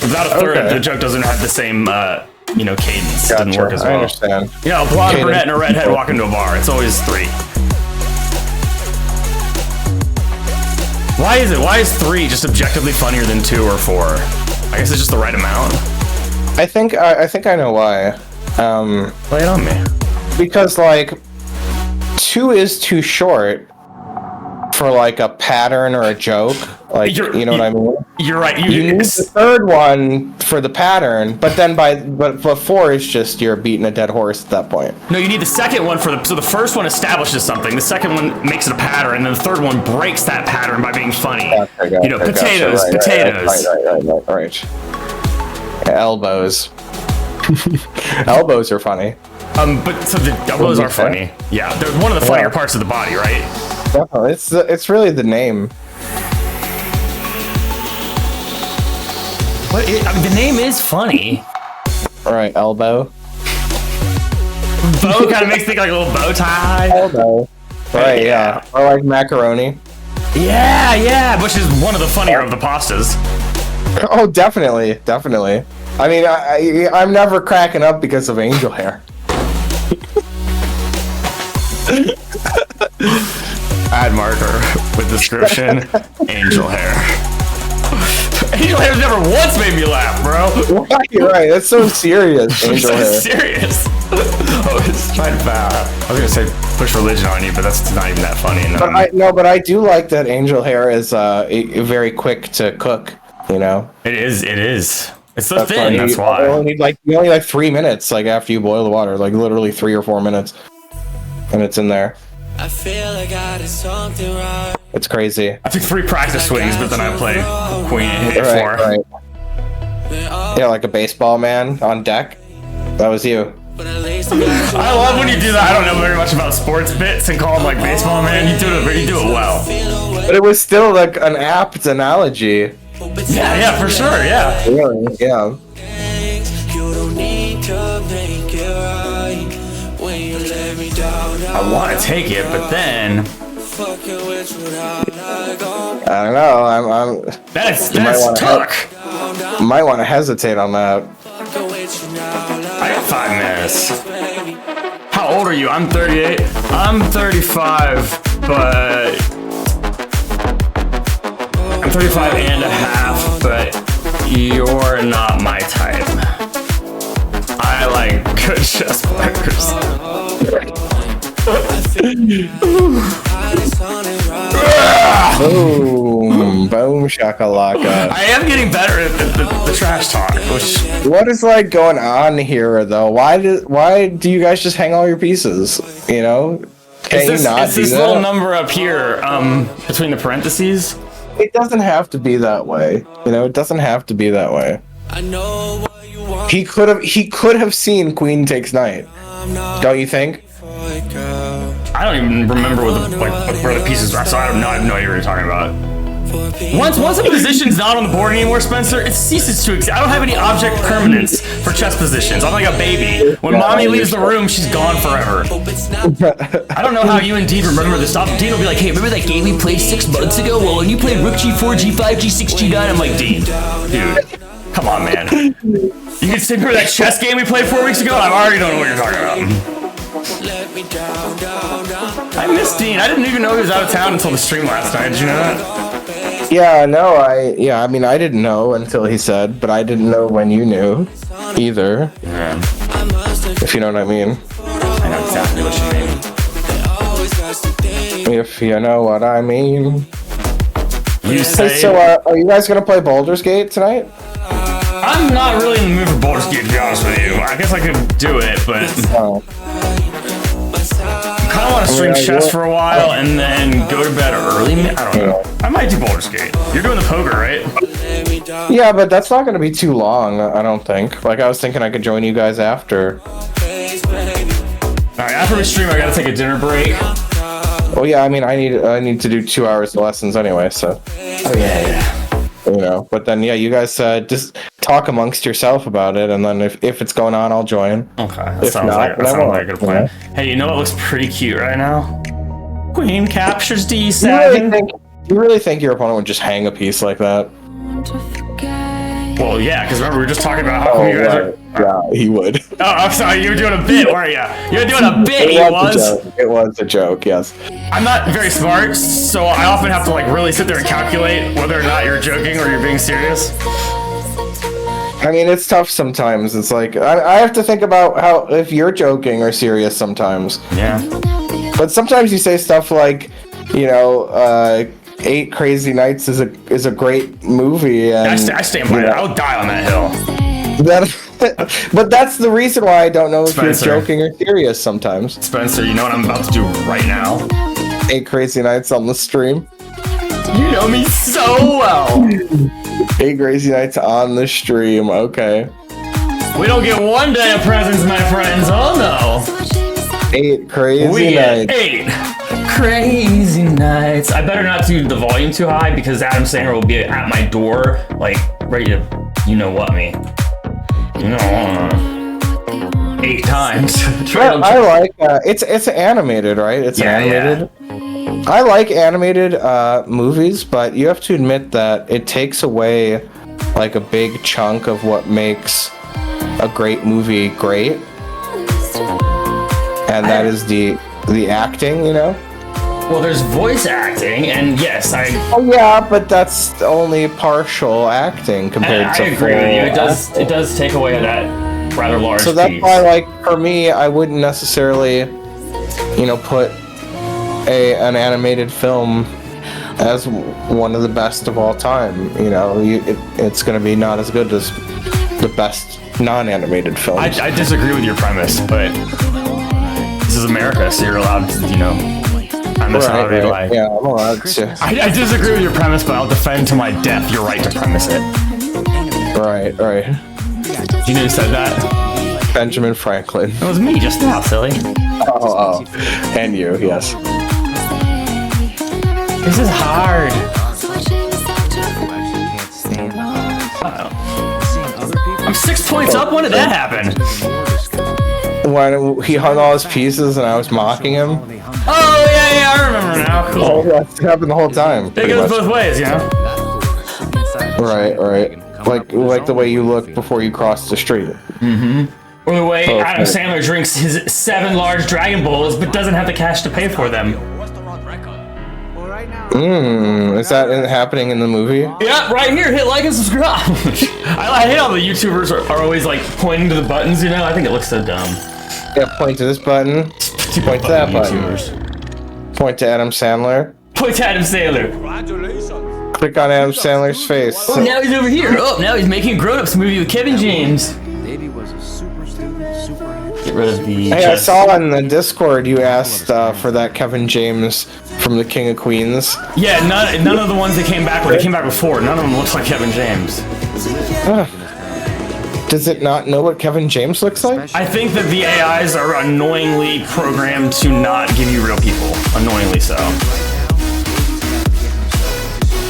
Without a third, the joke doesn't have the same, cadence. Gotcha. Didn't work as well. I understand. A blonde brunette and a redhead walk into a bar. It's always three. Why is it? Why is 3 just objectively funnier than 2 or 4? I guess it's just the right amount. I think I know why. Lay it on me. Because 2 is too short for a pattern or a joke. You know what I mean? You're right. You need the third one for the pattern, but then but 4 is just you're beating a dead horse at that point. No, you need the second one so the first one establishes something, the second one makes it a pattern, and then the third one breaks that pattern by being funny. Potatoes. Right. Yeah, elbows. Elbows are funny. But so the elbows are funny. Yeah, they're one of the funnier parts of the body, right? Definitely. It's really the name. But the name is funny. Right, elbow. Bow kind of makes me think like a little bow tie. Elbow. Right, yeah. Or like macaroni. Yeah, which is one of the funnier of the pastas. Oh, definitely. I mean, I'm never cracking up because of angel hair. Add marker with description, angel hair. Angel hair's never once made me laugh, bro. Right. That's so serious. Angel hair. Serious. Oh, it's trying to foul. I was gonna say push religion on you, but that's not even that funny. But I do like that angel hair is very quick to cook. It is. It's so thin. That's why. You only like 3 minutes after you boil the water, literally 3 or 4 minutes, and it's in there. I feel like I did something right. It's crazy. I took 3 practice swings, but then I played queen and hit 4. Right. Yeah, like a baseball man on deck. That was you. I love when you do that. I don't know very much about sports bits and call them baseball man. You do it well. But it was still an apt analogy. Yeah, for sure. Yeah. Really? Yeah. I want to take it, but then I don't know. I'm. That's tuck. Might want to hesitate on that. I got 5 minutes. How old are you? I'm 38. I'm 35, but I'm 35 and a half, but you're not my type. I like good chess players. Boom shakalaka. I am getting better at the trash talk. What is going on here though? Why do you guys just hang all your pieces? Can you not do that? It's this little number up here, between the parentheses. it doesn't have to be that way. You know, it doesn't have to be that way. I know what you want. He could have seen Queen Takes Night. Don't you think? I don't even remember where the pieces are, so I have no idea what you're talking about. Once a position's not on the board anymore, Spencer, it ceases to exist. I don't have any object permanence for chess positions. I'm like a baby. When mommy leaves the room, she's gone forever. I don't know how you and Dean remember this stuff. Dean will be like, hey, remember that game we played 6 months ago? Well, when you played Rook G4, G5, G6, G9, I'm like, Dean, dude, come on, man. You can say, remember that chess game we played 4 weeks ago? I already don't know what you're talking about. I miss Dean. I didn't even know he was out of town until the stream last night. Did you know that? Yeah, no, I mean, I didn't know until he said, but I didn't know when you knew either. Yeah. If you know what I mean. I know exactly what you mean. If you know what I mean. You Hey, say, so are you guys gonna play Baldur's Gate tonight? I'm not really in the mood for Baldur's Gate, to be honest with you. I guess I could do it, but Oh. I kind of want to stream chess for a while and then go to bed early. I don't know. I might do Baldur's Gate. You're doing the poker, right? Yeah, but that's not gonna be too long, I don't think. Like, I was thinking I could join you guys after. Alright, after we stream, I gotta take a dinner break. Well, yeah, I mean, I need to do 2 hours of lessons anyway, so. Oh, yeah. You know, but then, yeah, you guys just talk amongst yourself about it, and then if it's going on, I'll join. Okay, that If sounds not, like then I won't. a good plan. Hey, you know what looks pretty cute right now? Queen captures You D7. really think your opponent would just hang a piece like that? Well, yeah, because remember we were just talking about how come you guys are. Yeah, he would. Oh, I'm sorry, you were doing a bit, weren't you? You were doing a bit, he was. It was a joke, yes. I'm not very smart, so I often have to like really sit there and calculate whether or not you're joking or you're being serious. I mean, it's tough sometimes. It's like, I have to think about how, if you're joking or serious sometimes. Yeah. But sometimes you say stuff like, you know, 8 Crazy Nights is a great movie. And, I stand by that. I would die on that hill. But that's the reason why I don't know if Spencer. you're joking or serious sometimes. Spencer, you know what I'm about to do right now? 8 Crazy Nights on the stream. You know me so well. 8 Crazy Nights on the stream, okay. We don't get one day of presents, my friends. Oh no. 8 Crazy We Nights. get 8 crazy nights. I better not do the volume too high because Adam Sandler will be at my door, like ready to, you know what me. You know, 8 times. I like it's animated, right? It's animated. I like animated movies, but you have to admit that it takes away like a big chunk of what makes a great movie great, and that is the acting, you know. Well, there's voice acting, and yes, Oh yeah, but that's only partial acting compared to I agree full with you. acting. It does take away that rather large So that's piece. why, like, for me, I wouldn't necessarily, you know, put an animated film as one of the best of all time. You know, it's going to be not as good as the best non-animated films. I disagree with your premise, but this is America, so you're allowed to, you know. I'm just allowed to lie. Yeah, I'm allowed to. I disagree with your premise, but I'll defend to my death your right to premise it. Right. You know who said that? Benjamin Franklin. It was me just now, silly. Oh. And you, yes. This is hard. I'm 6 points up. When did that happen? When he hung all his pieces and I was mocking him. Oh yeah, I remember now. Oh, Cool. that's happened the whole time. It pretty goes much. both ways, you know. Right. Like the way you look before you cross the street. Or the way Oh, Adam okay. Sandler drinks his 7 large Dragon Balls, but doesn't have the cash to pay for them. Is that happening in the movie? Yeah, right here. Hit like and subscribe. I hate all the YouTubers are always like pointing to the buttons. You know, I think it looks so dumb. Yeah, point to this button. Point to that button. YouTubers. Point to Adam Sandler. Point to Adam Sandler. Click on Adam Sandler's face. Oh, now he's over here. Oh, now he's making a grown-ups movie with Kevin James. Get rid of the. Hey, I saw in the Discord you asked for that Kevin James from the King of Queens. Yeah, none of the ones that came back when they came back before. None of them looks like Kevin James. Does it not know what Kevin James looks like? I think that the AIs are annoyingly programmed to not give you real people. Annoyingly so.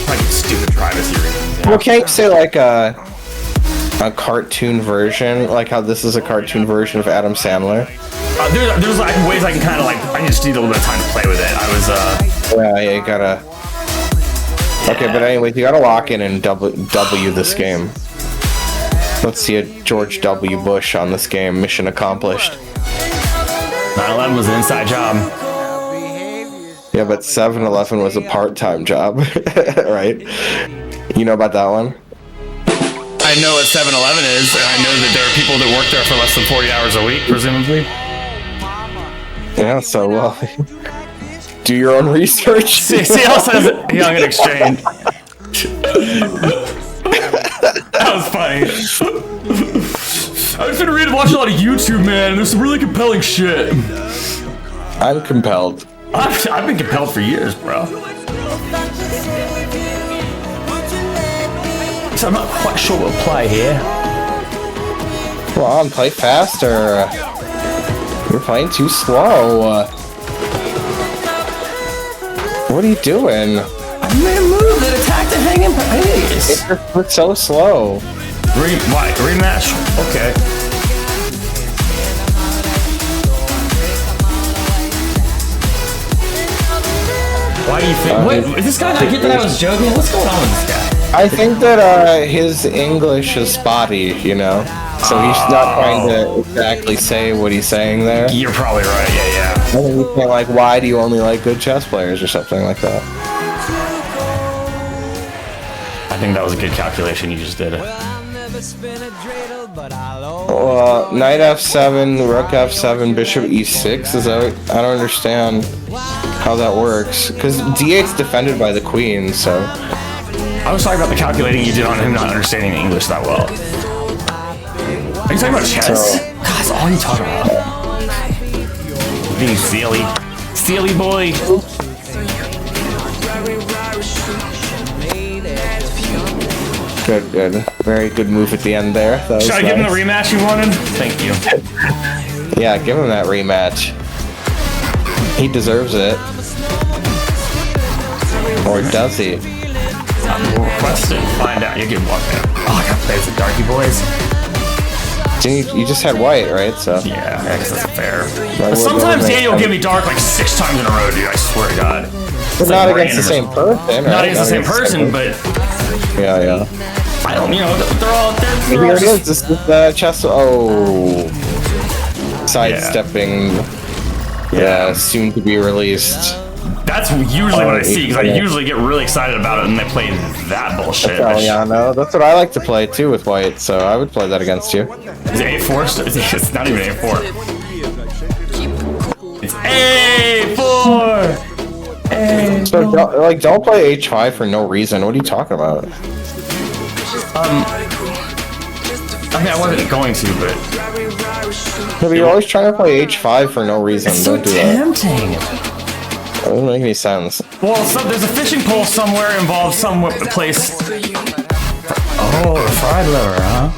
Like stupid privacy reasons. Well, can't you say like a cartoon version, like how this is a cartoon version of Adam Sandler? There's like ways I can kind of like. I just need a little bit of time to play with it. I was Yeah, you gotta. Okay, but anyways, you gotta lock in and W this game. Let's see a George W. Bush on this game. Mission accomplished. 9/11 was an inside job. Yeah, but 7-Eleven was a part-time job, right? You know about that one? I know what 7-Eleven is, and I know that there are people that work there for less than 40 hours a week, presumably. Yeah, so well, do your own research. See how it says Young and Exchange. That was funny. I've been watching a lot of YouTube, man, and there's some really compelling shit. I'm compelled. I've been compelled for years, bro. So I'm not quite sure what play here. Come on, play faster. You're playing too slow. What are you doing? I made a move that attacked the hanging pace. It's so slow. Rematch? Okay. Why do you think? Wait, is this guy not get that I was joking? What's going on with this guy? I think that his English is spotty, you know? So he's not trying to exactly say what he's saying there. You're probably right, yeah. I think he's saying, like, why do you only like good chess players or something like that. I think that was a good calculation you just did. Knight f7, rook f7, bishop e6. Is that? I don't understand how that works. Because d8's defended by the queen, so. I was talking about the calculating you did on him not understanding English that well. Are you talking about chess? So, God, that's all you talk about. Being silly boy. Good. Very good move at the end there. Should I give him the rematch you wanted? Thank you. Yeah, give him that rematch. He deserves it. Or does he? We'll request it and find out. You get one there. Oh, I gotta play as the Darky Boys. You just had white, right? So yeah, because that's fair. But sometimes Daniel will give me dark like 6 times in a row, dude. I swear to God. But not against the same person, right? Not against the same person, but yeah. I don't, they're all. Here it is. This is the chess. Oh, sidestepping. Yeah, soon to be released. That's usually what I see, because I usually get really excited about it and they play that bullshit. Italiano. That's what I like to play too with white, so I would play that against you. Is it A4? It's not even A4. It's A4! So don't play H5 for no reason. What are you talking about? I mean, I wasn't going to, but... No, but you're always trying to play H5 for no reason. It's don't so do tempting. That doesn't make any sense. Well, there's a fishing pole somewhere involved some place. Oh, the fried liver, huh?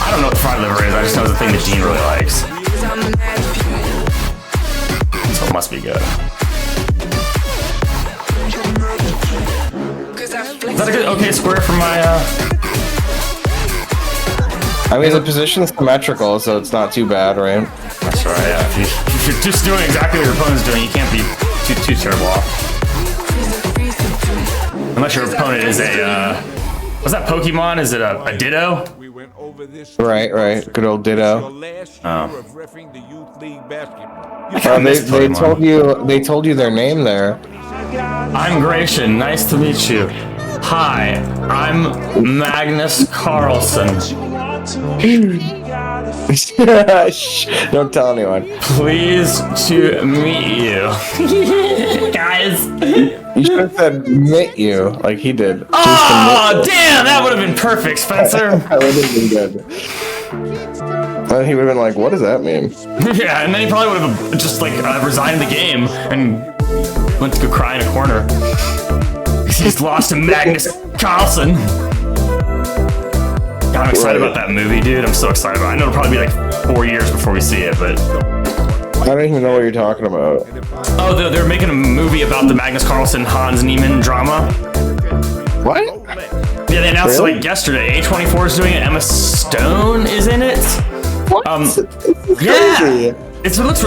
I don't know what fried liver is. I just know it's a thing that Dean really likes. So it must be good. Is that a good okay square for my I mean, the position's symmetrical, so it's not too bad, right? That's right, yeah. If you're just doing exactly what your opponent's doing, you can't be too terrible off. Unless your opponent is a, what's that Pokemon? Is it a Ditto? Right. Good old Ditto. Oh. They told you their name there. I'm Gratian, nice to meet you. Hi, I'm Magnus Carlsen. Don't tell anyone. Pleased to meet you. Guys. You should have said meet you, like he did. Oh, damn, that would have been perfect, Spencer. That would have been good. Then he would have been like, what does that mean? Yeah, and then he probably would have just like resigned the game and went to go cry in a corner. He's lost to Magnus Carlsen. God, I'm excited about that movie, dude. I'm so excited about it. I know it'll probably be like 4 years before we see it, but... I don't even know what you're talking about. Oh, they're making a movie about the Magnus Carlsen, Hans Niemann drama. What? Yeah, they announced Really? it like yesterday. A24 is doing it. Emma Stone is in it. What? Yeah. It looks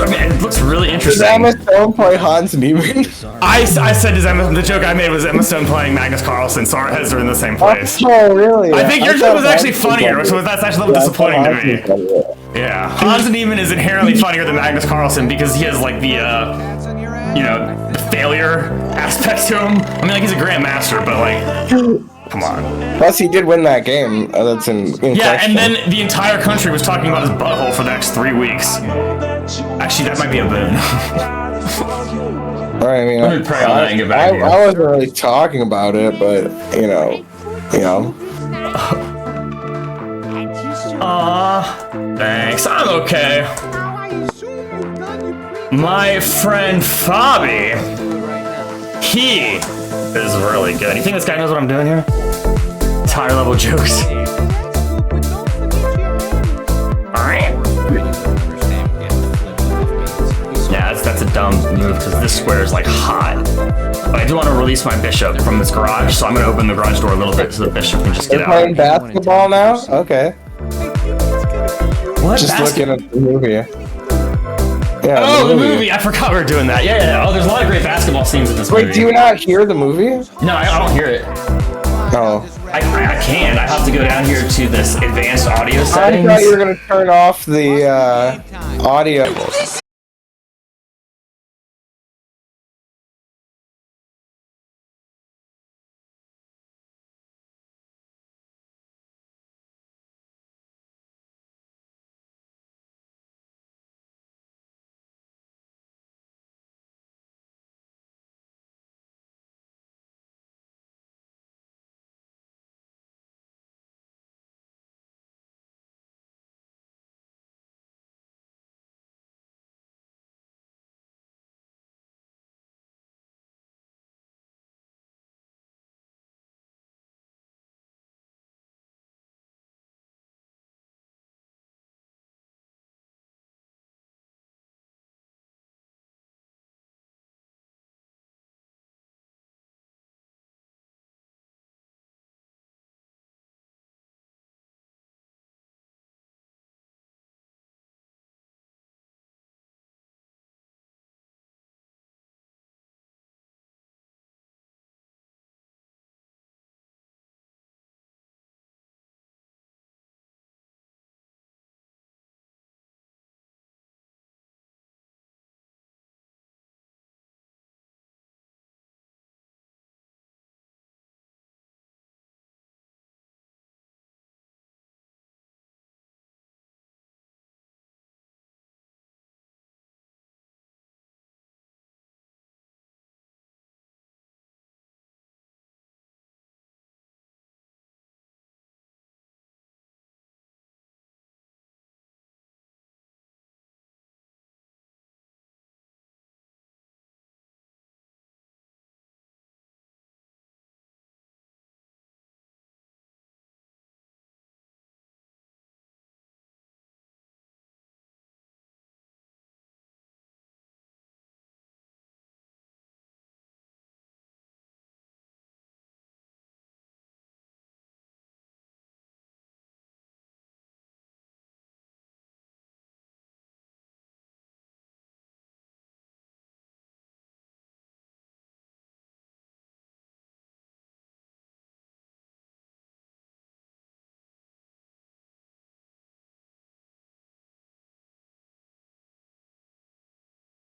really Does interesting. Emma Stone play Hans Niemann? I said, the joke I made was Emma Stone playing Magnus Carlsen, so our heads are in the same place. Oh, really? I think your joke thought was actually Hans was funnier, so that's actually a little disappointing to me. Yeah, Hans Niemann is inherently funnier than Magnus Carlsen because he has like the, the failure aspect to him. I mean, like he's a grandmaster, but like, come on. Plus, he did win that game. That's in Yeah, question. and then the entire country was talking about his butthole for the next 3 weeks. Actually, that might be a boon. All right, I mean, Let me pray on that and get back to you. I wasn't really talking about it, but you know. Thanks. I'm okay. My friend Fabi, he is really good. You think this guy knows what I'm doing here? Higher level jokes. Yeah, that's a dumb move because this square is like hot. But I do want to release my bishop from this garage, so I'm going to open the garage door a little bit so the bishop can just get They're out. playing basketball now? Okay. What? Just looking at the movie. Yeah. Oh, the movie! I forgot we were doing that. Yeah. Oh, there's a lot of great basketball scenes in this movie. Wait, do you not hear the movie? No, I don't hear it. Oh. I can. I have to go down here to this advanced audio I settings. thought you were gonna turn off the audio.